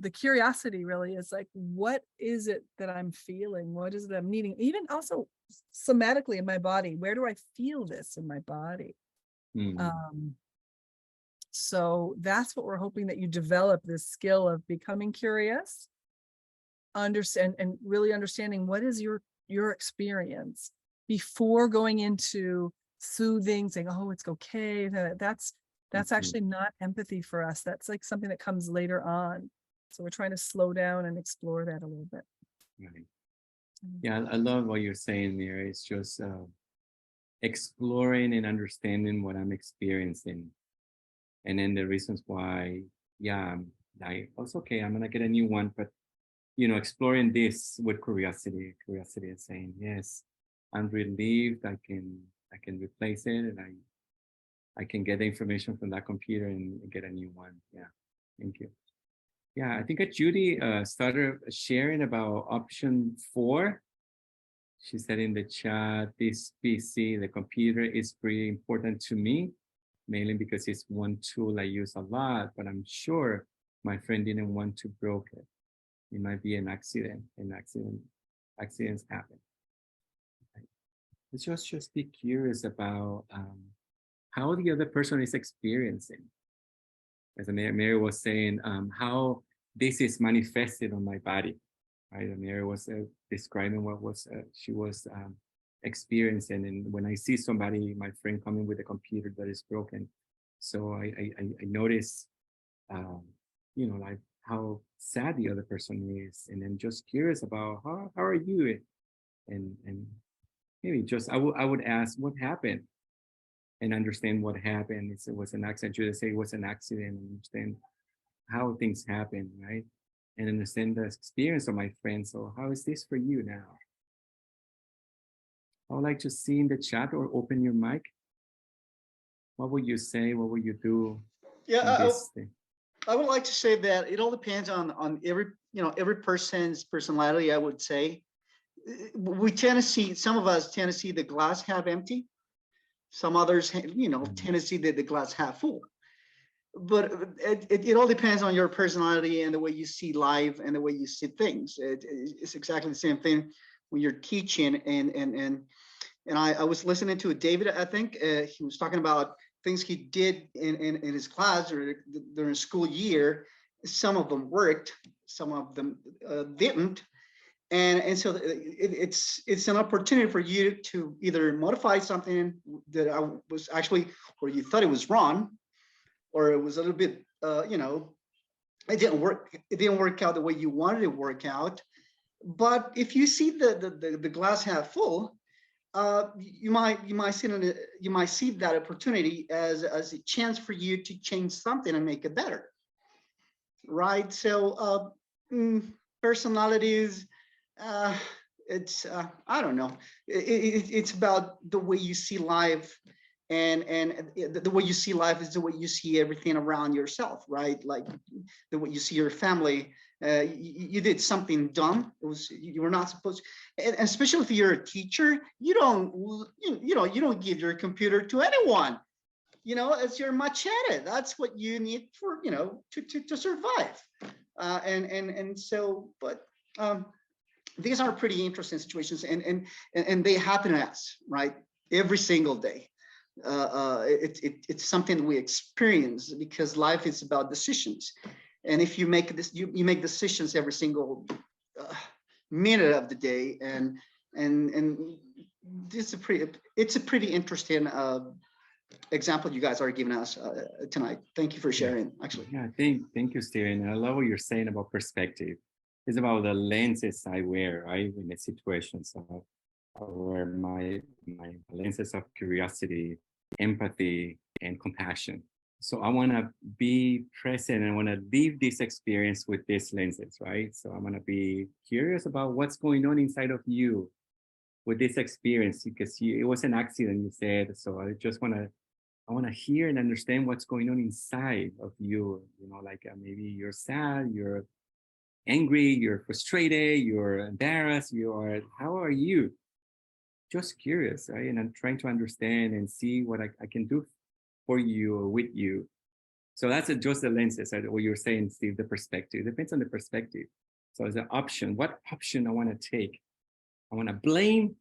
the curiosity really is like, what is it that I'm feeling? What is it I'm needing? Even also somatically in my body, where do I feel this in my body? So that's what we're hoping, that you develop this skill of becoming curious, understand, and really understanding what is your experience before going into soothing, saying, oh, it's okay. That's actually not empathy for us. That's like something that comes later on. So we're trying to slow down and explore that a little bit. Right. Yeah, I love what you're saying, Mira. It's just exploring and understanding what I'm experiencing. And then the reasons why, like, oh, it's okay, I'm gonna get a new one, but exploring this with curiosity and saying, yes, I'm relieved, I can replace it, and I can get the information from that computer and get a new one. Yeah, thank you. Yeah, I think Judy started sharing about option 4. She said in the chat, this PC, the computer, is pretty important to me, mainly because it's one tool I use a lot, but I'm sure my friend didn't want to broke it. It might be an accident, accidents happen. Let's just be curious about how the other person is experiencing. As Mary was saying, how this is manifested on my body, right? And Mary was describing what she was experiencing. And when I see somebody, my friend coming with a computer that is broken, so I notice, you know, like how sad the other person is, and then just curious about how are you, and maybe just I would ask what happened, and understand what happened. It was an accident. You say it was an accident. Understand how things happen, right? And understand the experience of my friend. So how is this for you now? I would like to see in the chat or open your mic. What would you say? What would you do? Yeah, thing? I would like to say that it all depends on every person's personality. I would say we tend to see, some of us tend to see the glass half empty. Some others, tend to see the glass half full. But it all depends on your personality and the way you see life and the way you see things. It's exactly the same thing when you're teaching. And I was listening to David, I think he was talking about things he did in his class or during school year. Some of them worked, some of them didn't. And so it's an opportunity for you to either modify something that I was actually, or you thought it was wrong, or it was a little bit, it didn't work. It didn't work out the way you wanted it to work out. But if you see the glass half full, you might see that opportunity as a chance for you to change something and make it better, right? So personalities. It's I don't know. It's about the way you see life, and the way you see life is the way you see everything around yourself, right? Like the way you see your family. You did something dumb. You were not supposed to, and especially if you're a teacher, you don't give your computer to anyone. It's your machete. That's what you need for to survive. And so, but. These are pretty interesting situations, and they happen to us, right? Every single day. It's something we experience because life is about decisions, and if you make this, you make decisions every single minute of the day, and it's a pretty interesting example you guys are giving us tonight. Thank you for sharing. Actually, yeah, thank you, Steven. I love what you're saying about perspective. It's about the lenses I wear, right? In the situations, I wear my lenses of curiosity, empathy, and compassion. So I want to be present and I want to live this experience with these lenses, right? So I'm going to be curious about what's going on inside of you with this experience, because it was an accident, you said. So I just want to hear and understand what's going on inside of you. Like maybe you're sad, you're angry, you're frustrated, you're embarrassed, how are you? Just curious, right? And I'm trying to understand and see what I can do for you or with you. So that's just the lenses, right? What you're saying, Steve, the perspective. It depends on the perspective. So as an option, what option I want to take? I want to blame,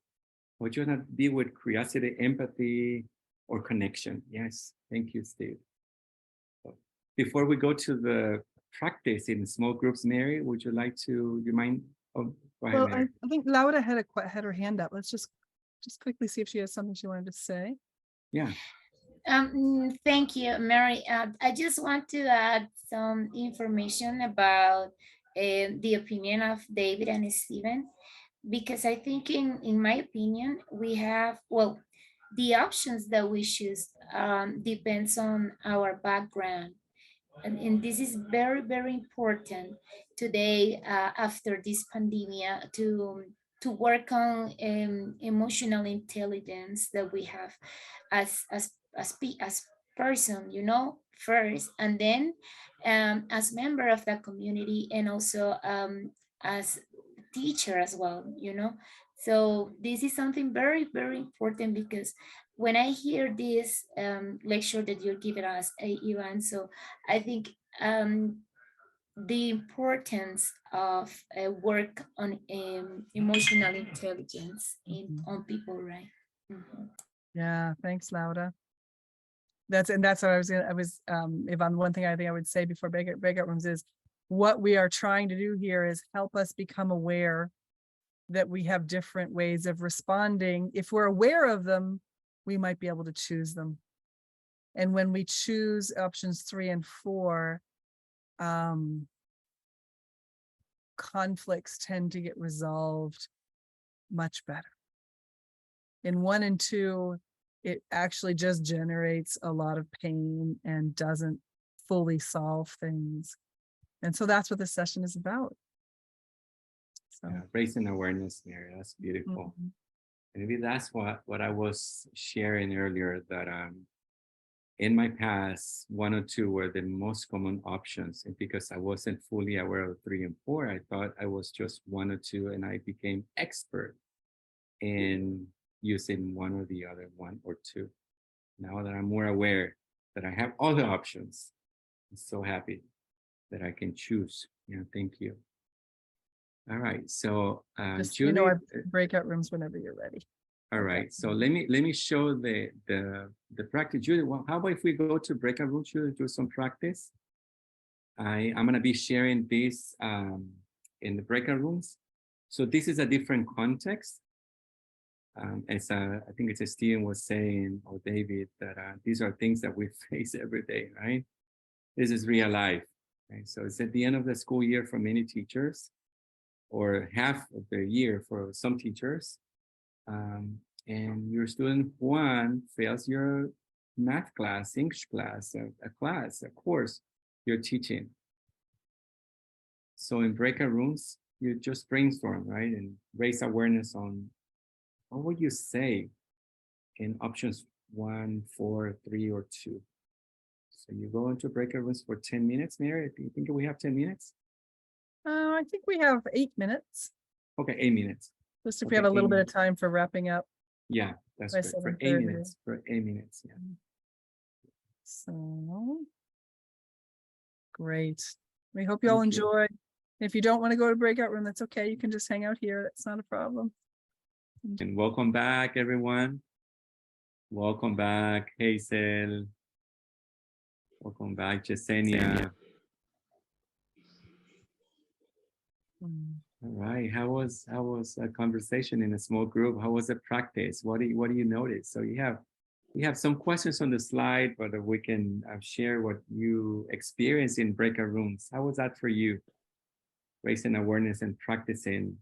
or do you want to be with curiosity, empathy, or connection? Yes, thank you, Steve. So before we go to the practice in small groups, Mary, would you mind? Oh, go ahead, Well, Mary. I think Laura had her hand up. Let's just quickly see if she has something she wanted to say. Yeah. Thank you, Mary. I just want to add some information about the opinion of David and Stephen, because I think in my opinion, we have, well, the options that we choose depends on our background. And this is very, very important today after this pandemic to work on emotional intelligence that we have as person, first, and then as member of the community, and also as teacher as well. So this is something very, very important, because when I hear this lecture that you're giving us, Iván, so I think the importance of work on emotional intelligence on people, right? Mhm. Yeah, thanks, Laura. That's what Iván, one thing I think I would say before breakout rooms is what we are trying to do here is help us become aware that we have different ways of responding. If we're aware of them, we might be able to choose them. And when we choose options 3 and 4, conflicts tend to get resolved much better. In 1 and 2, it actually just generates a lot of pain and doesn't fully solve things. And so that's what this session is about. So Raising awareness, Mary, that's beautiful. Maybe that's what I was sharing earlier, that in my past, 1 or 2 were the most common options. And because I wasn't fully aware of 3 and 4, I thought I was just 1 or 2, and I became expert in using one or the other, 1 or 2. Now that I'm more aware that I have all the options, I'm so happy that I can choose. Thank you. All right, so just, Julie, our breakout rooms whenever you're ready. all right, so let me show the practice. Julie, well, how about if we go to breakout rooms, Julie, do some practice? I'm gonna be sharing this in the breakout rooms. So this is a different context. As I think it's Steven was saying, or David, that these are things that we face every day, right? This is real life. Right? So it's at the end of the school year for many teachers, or half of the year for some teachers. And your student Juan fails your math class, English class, a course you're teaching. So in breakout rooms, you just brainstorm, right? And raise awareness on what would you say in options 1, 4, 3, or 2. So you go into breakout rooms for 10 minutes, Mary. Do you think we have 10 minutes? I think we have 8 minutes. Okay, 8 minutes. Just if we have a little bit of time for wrapping up. Yeah, that's by good. For 8 7:30. minutes. For 8 minutes, yeah. So great. We hope you all Thank you. enjoy. If you don't want to go to breakout room, that's okay. You can just hang out here. That's not a problem. And welcome back, everyone. Welcome back, Hazel. Welcome back, Jasenia. All right. How was a conversation in a small group? How was the practice? What do you notice? So you have some questions on the slide, but we can share what you experienced in breakout rooms. How was that for you? Raising awareness and practicing.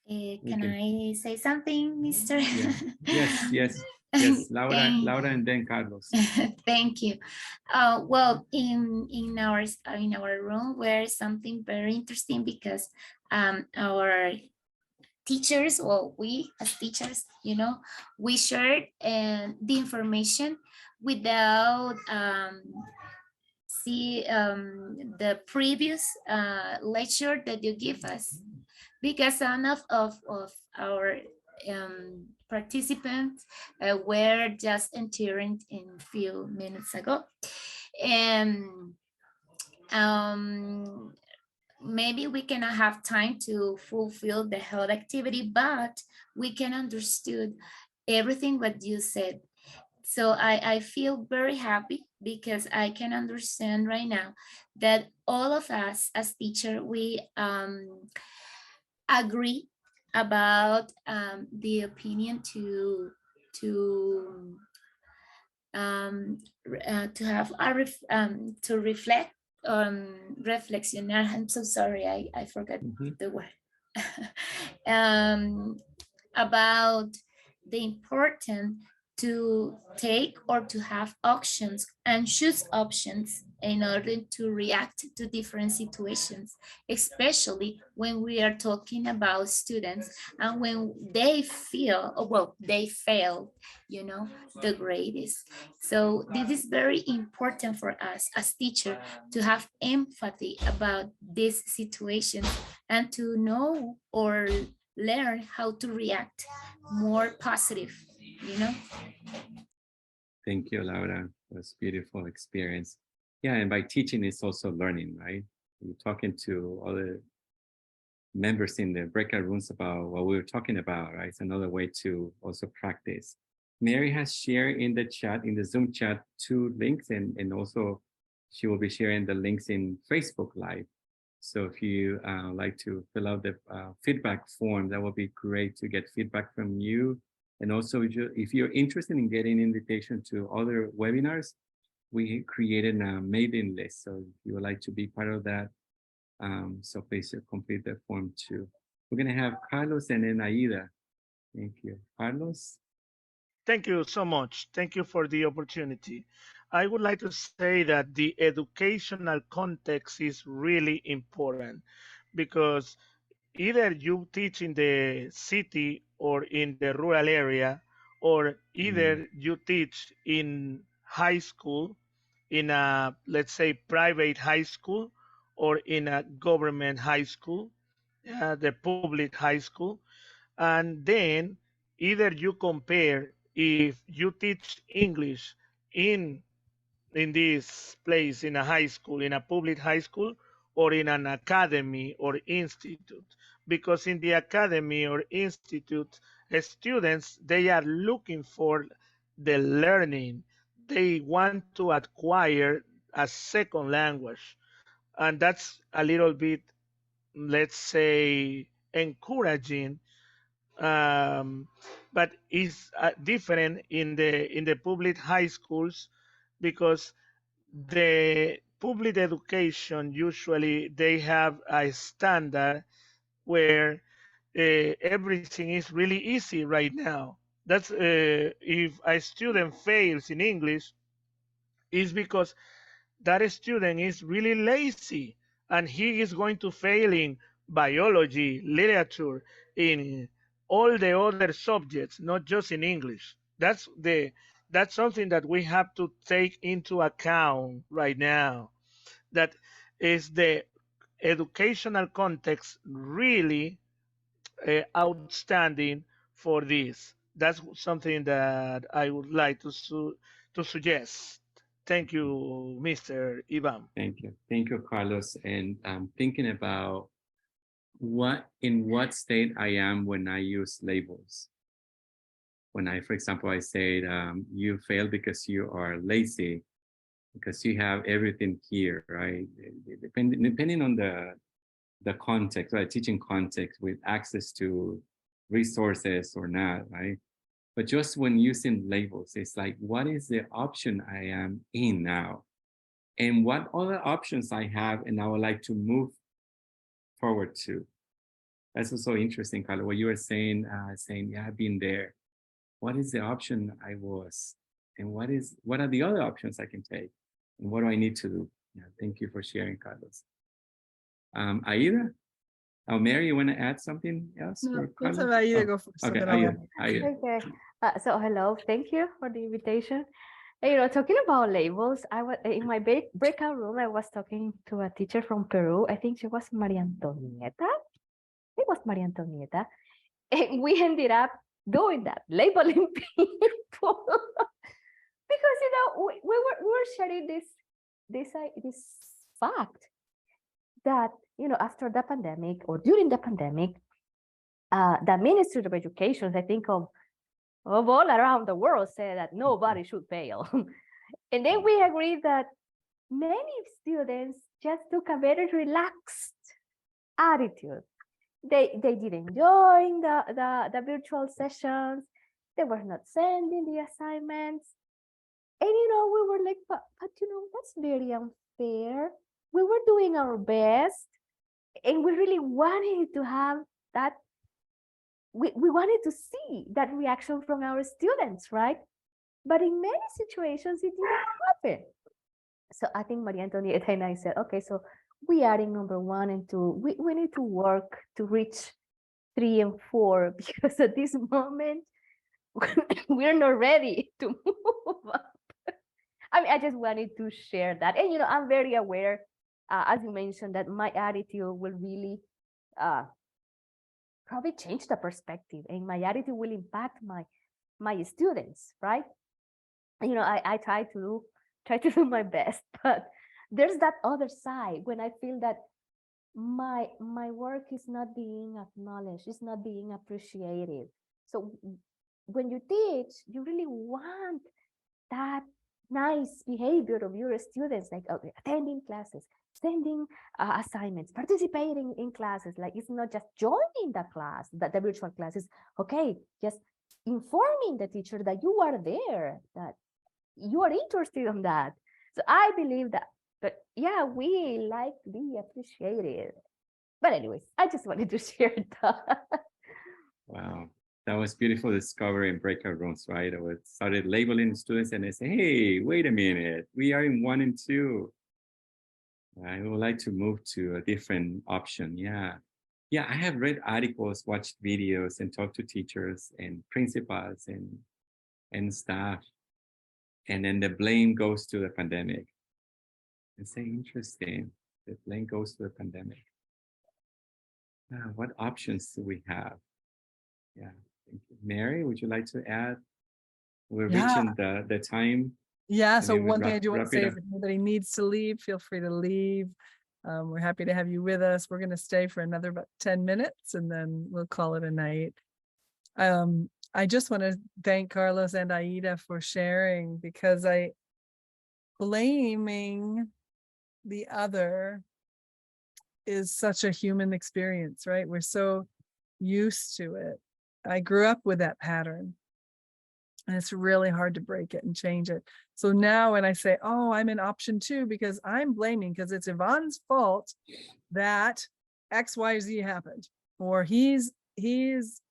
Can I say something, Mr.? Yeah. Yes, Laura, and then Carlos. Thank you. Well, in our room, where something very interesting, because our teachers, well, we as teachers, we shared the information without see the previous lecture that you give us, because some of our participants were just entering in a few minutes ago, and maybe we cannot have time to fulfill the whole activity, but we can understood everything what you said. So I feel very happy, because I can understand right now that all of us as teacher, we agree about the opinion to have to reflect reflexionar. I'm so sorry, I forgot the word. About the important to take or to have options and choose options in order to react to different situations, especially when we are talking about students and when they feel, well, they fail, the grades. So this is very important for us as teachers to have empathy about this situation and to know or learn how to react more positive. Thank you, Laura. It was a beautiful experience. Yeah, and by teaching, it's also learning, right? You're talking to other members in the breakout rooms about what we were talking about, right? It's another way to also practice. Mary has shared in the chat, in the Zoom chat, 2 links, and also she will be sharing the links in Facebook Live. So if you like to fill out the feedback form, that would be great to get feedback from you. And also, if you're interested in getting invitation to other webinars, we created a mailing list. So if you would like to be part of that, so please complete the form too. We're gonna have Carlos and then Aida. Thank you. Carlos? Thank you so much. Thank you for the opportunity. I would like to say that the educational context is really important because either you teach in the city or in the rural area, or either you teach in high school, in a, let's say, private high school, or in a government high school, the public high school. And then either you compare if you teach English in in this place, in a high school, in a public high school, or in an academy or institute, because in the academy or institute, students, they are looking for the learning. They want to acquire a second language, and that's a little bit, let's say, encouraging. But it's different in the public high schools, because the public education usually they have a standard where everything is really easy right now. That's if a student fails in English, is because that student is really lazy, and he is going to fail in biology, literature, in all the other subjects, not just in English. That's something that we have to take into account right now. That is the educational context really outstanding for this. That's something that I would like to suggest. Thank you, Mr. Ivan. Thank you, Carlos. And thinking about in what state I am when I use labels. When for example, I say you fail because you are lazy, because you have everything here, right? Depending on the context, right? Teaching context with access to resources or not, right? But just when using labels, it's like, what is the option I am in now? And what other options I have and I would like to move forward to. That's also interesting, Carla, what you were saying, yeah, I've been there. What is the option I was? And what are the other options I can take? And what do I need to do? Yeah, thank you for sharing, Carlos. Aida? Oh, Mary, you want to add something else? No, for let's Carlos? have Aida Oh, go first. okay, and then I'll Aida, have- Aida. Okay. So hello, thank you for the invitation. You know, talking about labels, I was in my breakout room. I was talking to a teacher from Peru. I think she was Maria Antonieta. It was Maria Antonieta, and we ended up doing that, labeling people, because you know we were sharing this fact that you know after the pandemic or during the pandemic, the Ministry of Education, I think of all around the world, said that nobody should fail. And then we agreed that many students just took a very relaxed attitude. They didn't join the virtual sessions. They were not sending the assignments. And you know, we were like, but you know, that's very unfair. We were doing our best, and we really wanted to have that. We wanted to see that reaction from our students, right? But in many situations, it didn't happen. So I think Maria Antonieta and I said, okay, so we are in number 1 and 2. We need to work to reach 3 and 4, because at this moment, we're not ready to move up. I mean, I just wanted to share that. And, you know, I'm very aware, as you mentioned, that my attitude will really probably change the perspective, and my attitude will impact my students, right? You know, I try to do my best, but there's that other side when I feel that my work is not being acknowledged, it's not being appreciated. So when you teach, you really want that nice behavior of your students, like okay, attending classes, sending assignments, participating in classes. Like it's not just joining the class, the virtual classes. Okay, just informing the teacher that you are there, that you are interested in that. So I believe that, but yeah, we like to be appreciated. But anyways, I just wanted to share that. Wow. That was beautiful discovery in breakout rooms, right? I started labeling students and they say, hey, wait a minute, we are in 1 and 2. I would like to move to a different option. Yeah. Yeah, I have read articles, watched videos, and talked to teachers and principals and staff. And then the blame goes to the pandemic. It's so interesting. The blame goes to the pandemic. What options do we have? Yeah. Thank you. Mary, would you like to add? We're reaching the time. Yeah, so Maybe we one thing I do want to wrap it say up. is if anybody needs to leave, feel free to leave. We're happy to have you with us. We're going to stay for another about 10 minutes and then we'll call it a night. I just want to thank Carlos and Aida for sharing, because blaming the other is such a human experience, right? We're so used to it. I grew up with that pattern. And it's really hard to break it and change it. So now when I say, oh, I'm in option 2 because I'm blaming, because it's Ivan's fault that X, Y, Z happened, or he's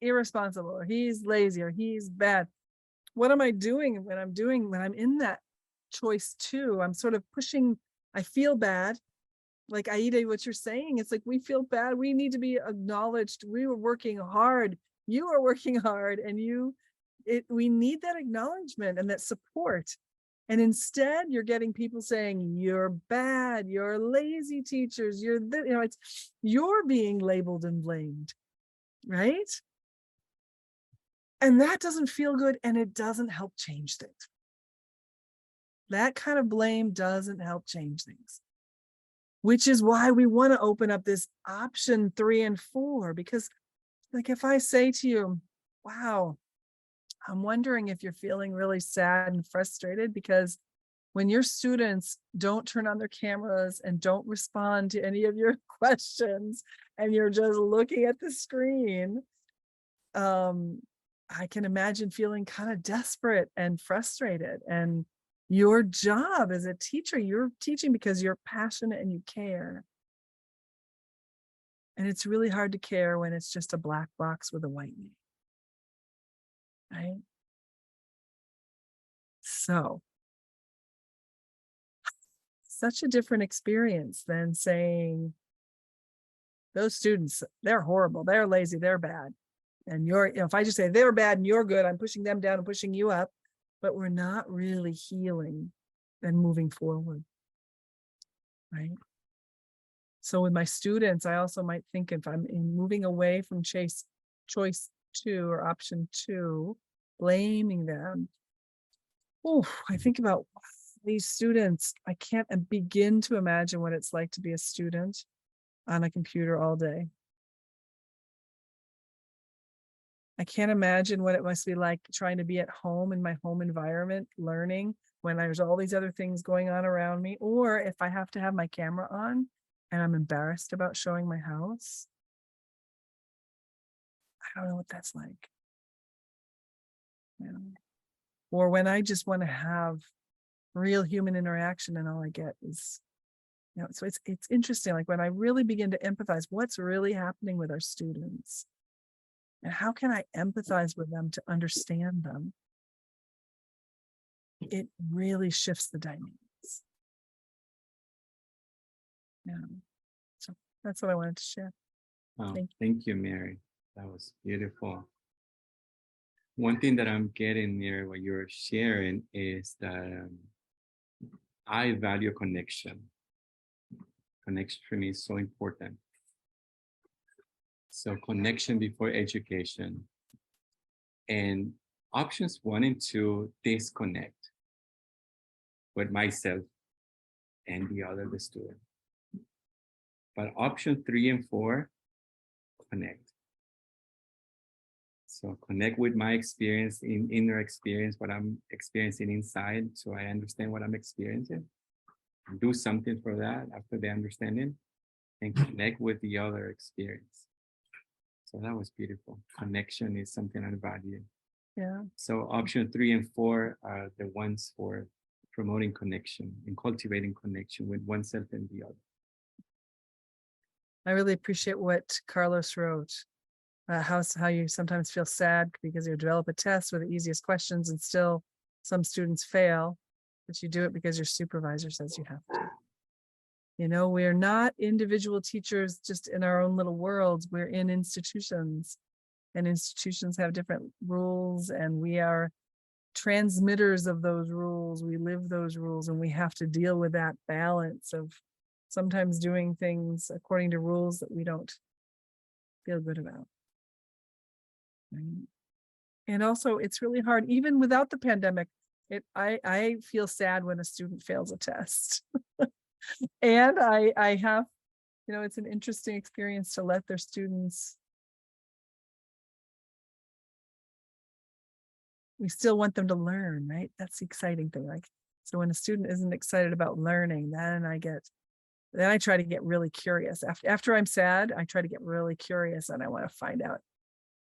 irresponsible, or he's lazy, or he's bad. What am I doing when I'm in that choice 2? I'm sort of pushing, I feel bad. Like Aida, what you're saying, it's like we feel bad. We need to be acknowledged. We were working hard. You are working hard, and we need that acknowledgement and that support. And instead you're getting people saying you're bad, you're lazy teachers, you're being labeled and blamed, right? And that doesn't feel good, and it doesn't help change things. That kind of blame doesn't help change things, which is why we want to open up this option 3 and 4, because like if I say to you, wow, I'm wondering if you're feeling really sad and frustrated because when your students don't turn on their cameras and don't respond to any of your questions and you're just looking at the screen, I can imagine feeling kind of desperate and frustrated. And your job as a teacher, you're teaching because you're passionate and you care. And it's really hard to care when it's just a black box with a white name, right? So, such a different experience than saying, those students, they're horrible, they're lazy, they're bad. And if I just say they're bad and you're good, I'm pushing them down and pushing you up, but we're not really healing and moving forward, right? So with my students, I also might think if I'm moving away from choice 2 or option 2, blaming them. Oh, I think about these students. I can't begin to imagine what it's like to be a student on a computer all day. I can't imagine what it must be like trying to be at home in my home environment, learning when there's all these other things going on around me, or if I have to have my camera on and I'm embarrassed about showing my house. I don't know what that's like. Or when I just want to have real human interaction and all I get is, so it's interesting. Like when I really begin to empathize, what's really happening with our students and how can I empathize with them to understand them? It really shifts the dynamics. Yeah. So that's what I wanted to share. Oh, thank you, Mary. That was beautiful. One thing that I'm getting near what you're sharing is that I value connection. Connection is so important. So connection before education. And options 1 and 2 disconnect with myself and the other, the student. But option 3 and 4, connect. So connect with my experience, inner experience, what I'm experiencing inside, so I understand what I'm experiencing. Do something for that after the understanding, and connect with the other experience. So that was beautiful. Connection is something I value. Yeah. So option 3 and 4 are the ones for promoting connection and cultivating connection with oneself and the other. I really appreciate what Carlos wrote. How you sometimes feel sad because you develop a test with the easiest questions and still some students fail, but you do it because your supervisor says you have to. You know, we're not individual teachers just in our own little worlds. We're in institutions, and institutions have different rules, and we are transmitters of those rules. We live those rules, and we have to deal with that balance of sometimes doing things according to rules that we don't feel good about. Right? And also, it's really hard, even without the pandemic. I feel sad when a student fails a test. And I have, you know, it's an interesting experience to let their students. We still want them to learn, right? That's the exciting thing. Like, so when a student isn't excited about learning, then I try to get really curious. After I'm sad, I try to get really curious, and I want to find out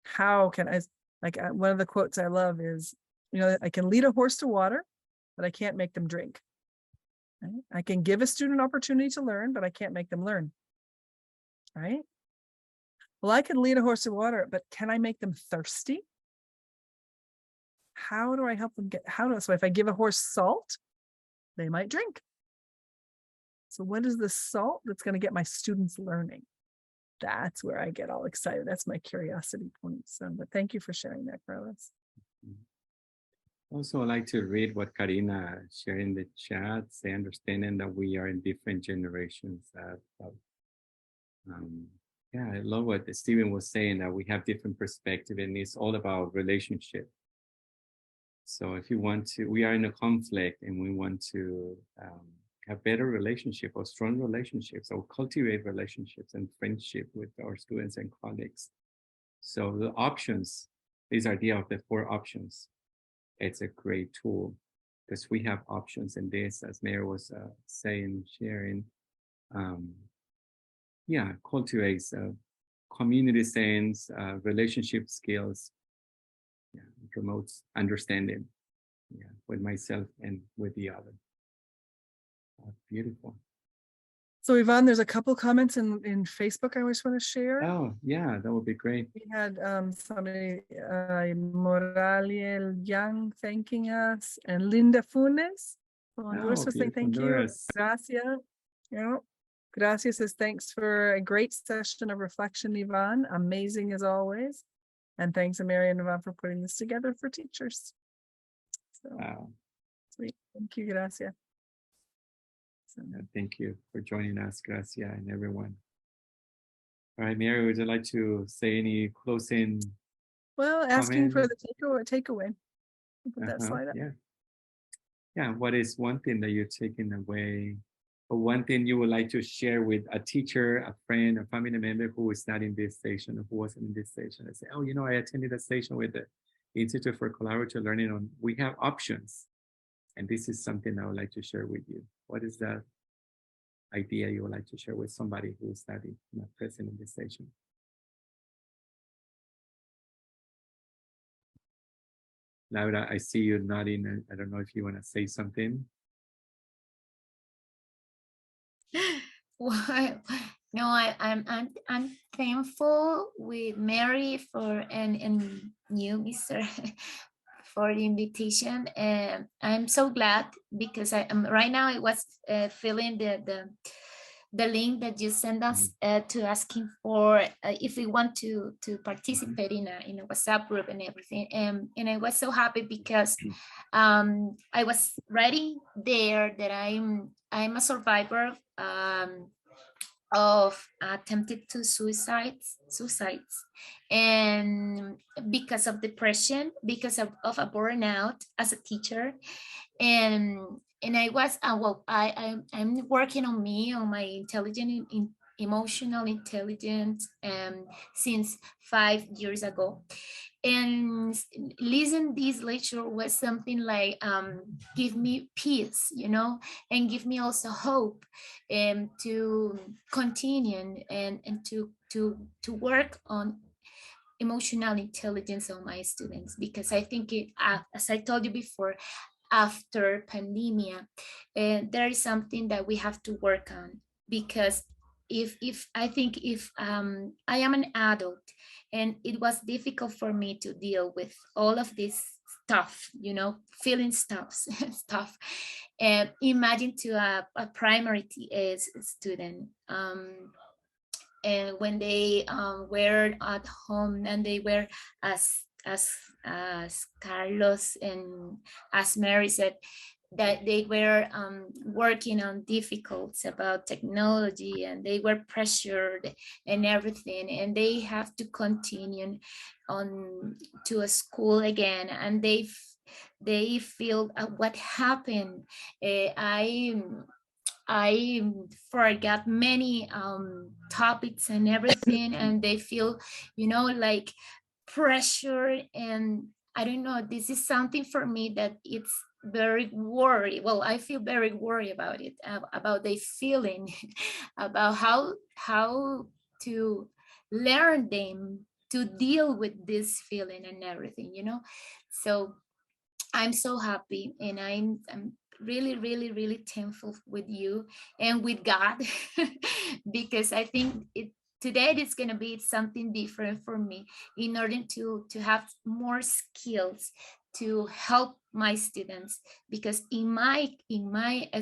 how can I, like one of the quotes I love is, you know, I can lead a horse to water, but I can't make them drink. Right? I can give a student opportunity to learn, but I can't make them learn. Right? Well, I can lead a horse to water, but can I make them thirsty? How do I help them so if I give a horse salt, they might drink. So what is the salt that's going to get my students learning? That's where I get all excited. That's my curiosity point. So, but thank you for sharing that, Carlos. Also, I like to read what Karina shared in the chat, say understanding that we are in different generations. Yeah, I love what Stephen was saying, that we have different perspective, and it's all about relationship. So if you want to, we are in a conflict and we want to have better relationship or strong relationships, or cultivate relationships and friendship with our students and colleagues. So the options, this idea of the 4 options, it's a great tool because we have options in this, as Mayor was saying, sharing. Yeah, cultivates community sense, relationship skills, yeah, promotes understanding, yeah, with myself and with the other. Beautiful. So Iván, there's a couple comments in Facebook I just want to share. Oh, yeah, that would be great. We had somebody, Moraliel Young, thanking us, and Linda Funes. Honduras was saying thank you. Gracias. Yeah. Gracias says thanks for a great session of reflection, Iván. Amazing as always. And thanks to Mary and Iván for putting this together for teachers. So, wow. Sweet. Thank you, gracias. So, thank you for joining us, Gracia, and everyone. All right, Mary, would you like to say any closing? Well, asking for the takeaway. Put that slide up. Yeah. Yeah. What is one thing that you're taking away, or one thing you would like to share with a teacher, a friend, a family member who is not in this station, or who wasn't in this station? I say, oh, you know, I attended a station with the Institute for Collaborative Learning on, we have options. And this is something I would like to share with you. What is that idea you would like to share with somebody who is not present in this station? Laura, I see you nodding. I don't know if you want to say something. Well, no, I'm thankful with Mary for and you, Mr. for the invitation, and I'm so glad because I am right now. I was filling the link that you sent us to asking for if we want to participate in a WhatsApp group and everything, and I was so happy because I was writing there that I'm a survivor of attempted suicides, and because of depression, because of a burnout as a teacher, and I was well, I'm working on me, on my emotional intelligence since 5 years ago. And listen, this lecture was something like give me peace, you know, and give me also hope to continue and to work on emotional intelligence of my students, because I think it, as I told you before, after pandemia, there is something that we have to work on. Because if I think if I am an adult and it was difficult for me to deal with all of this stuff, you know, feeling stuff, and imagine to a primary student, and when they were at home and they were as Carlos and as Mary said, that they were working on difficulties about technology, and they were pressured and everything, and they have to continue on to a school again, and they feel what happened. I forgot many topics and everything, and they feel, you know, like pressure. And I don't know, this is something for me that it's very worried. Well, I feel very worried about it, about the feeling, about how to learn them to deal with this feeling and everything, you know. So I'm so happy, and I'm really, really, really thankful with you and with God, because I think today it's going to be something different for me in order to have more skills to help my students. Because in my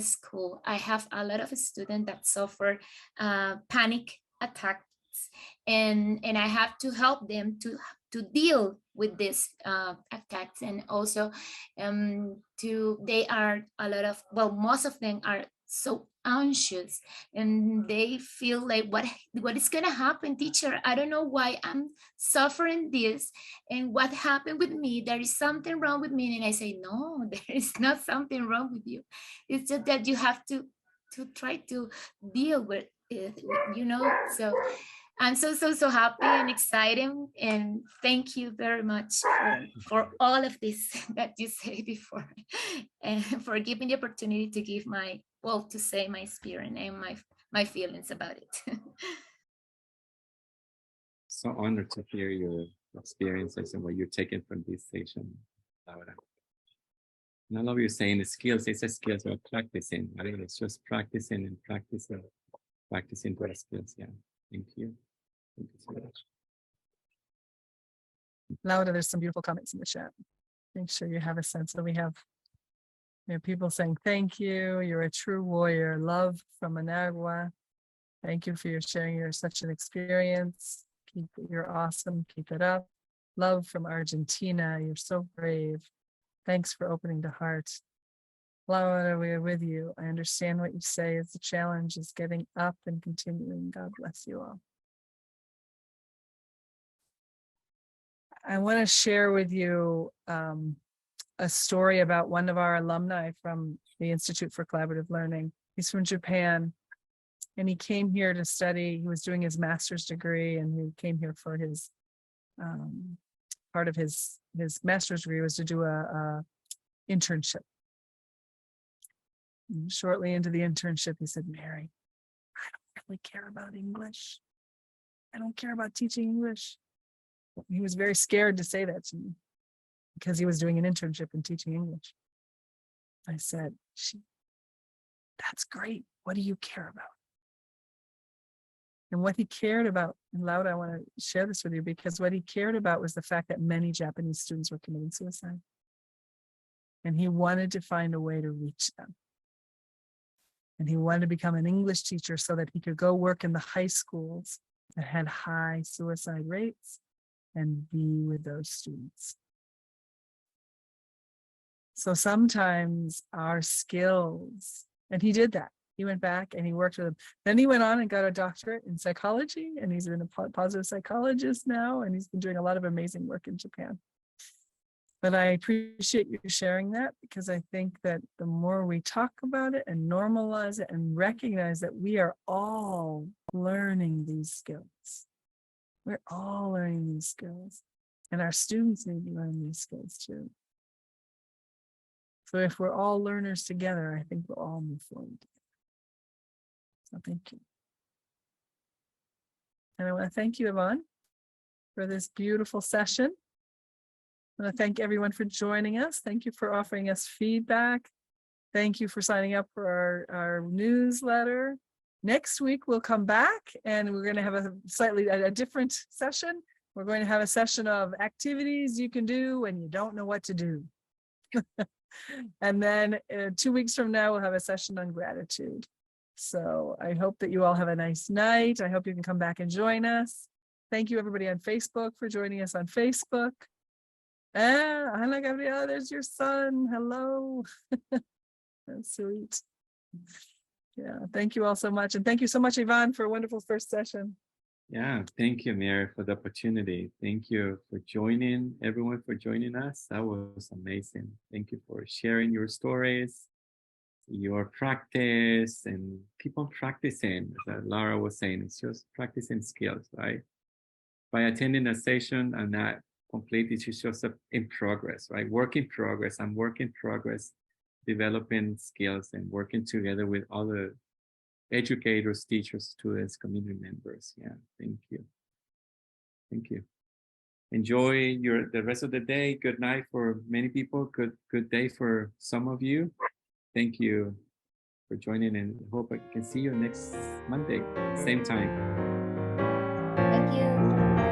school, I have a lot of students that suffer panic attacks, and I have to help them to deal with these attacks. And also they are a lot of, well, most of them are so anxious, and they feel like what is gonna happen, teacher? I don't know why I'm suffering this, and what happened with me? There is something wrong with me. And I say, no, there is not something wrong with you. It's just that you have to try to deal with it, you know. So I'm so happy and excited, and thank you very much for all of this that you said before, and for giving the opportunity to give to say my experience and my feelings about it. So honored to hear your experiences and what you're taking from this session, Laura. And I love you saying the skills. It's a skills we're practicing. I think it's just practicing and practicing those skills. Yeah. Thank you. Thank you so much. Laura, there's some beautiful comments in the chat. Make sure you have a sense that we have people saying, thank you. You're a true warrior. Love from Managua. Thank you for your sharing. You're such an experience. You're awesome. Keep it up. Love from Argentina. You're so brave. Thanks for opening the heart. Laura, we are with you. I understand what you say. It's a challenge is getting up and continuing. God bless you all. I want to share with you a story about one of our alumni from the Institute for Collaborative Learning. He's from Japan, and he came here to study. He was doing his master's degree, and he came here for his part of his master's degree was to do a internship. And shortly into the internship, he said, Mary, I don't really care about English. I don't care about teaching English. He was very scared to say that to me because he was doing an internship in teaching English. I said, that's great. What do you care about? And what he cared about, and Laura, I want to share this with you, because what he cared about was the fact that many Japanese students were committing suicide. And he wanted to find a way to reach them. And he wanted to become an English teacher so that he could go work in the high schools that had high suicide rates and be with those students. So sometimes our skills, and he did that. He went back and he worked with them. Then he went on and got a doctorate in psychology, and he's been a positive psychologist now, and he's been doing a lot of amazing work in Japan. But I appreciate you sharing that, because I think that the more we talk about it and normalize it and recognize that we are all learning these skills. We're all learning these skills, and our students need to learn these skills too. So if we're all learners together, I think we'll all move forward. So thank you. And I want to thank you, Iván, for this beautiful session. I want to thank everyone for joining us. Thank you for offering us feedback. Thank you for signing up for our newsletter. Next week, we'll come back and we're going to have a different session. We're going to have a session of activities you can do when you don't know what to do. And then 2 weeks from now, we'll have a session on gratitude. So I hope that you all have a nice night. I hope you can come back and join us. Thank you, everybody on Facebook, for joining us on Facebook. Ana Gabriela, there's your son. Hello. That's sweet. Yeah, thank you all so much. And thank you so much, Iván, for a wonderful first session. Yeah, thank you, Mary, for the opportunity. Thank you for joining, everyone for joining us. That was amazing. Thank you for sharing your stories, your practice, and keep on practicing. As Laura was saying, it's just practicing skills, right? By attending a session and not complete, it's just in progress, right? Work in progress. I'm work in progress, developing skills and working together with other educators, teachers, students, community members. Yeah, thank you. Thank you. Enjoy the rest of the day. Good night for many people. Good day for some of you. Thank you for joining, and hope I can see you next Monday, same time. Thank you.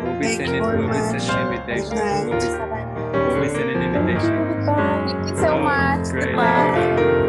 We'll be sending invitations. Bye-bye. We'll be sending invitations. Thank you so much. Great. Goodbye.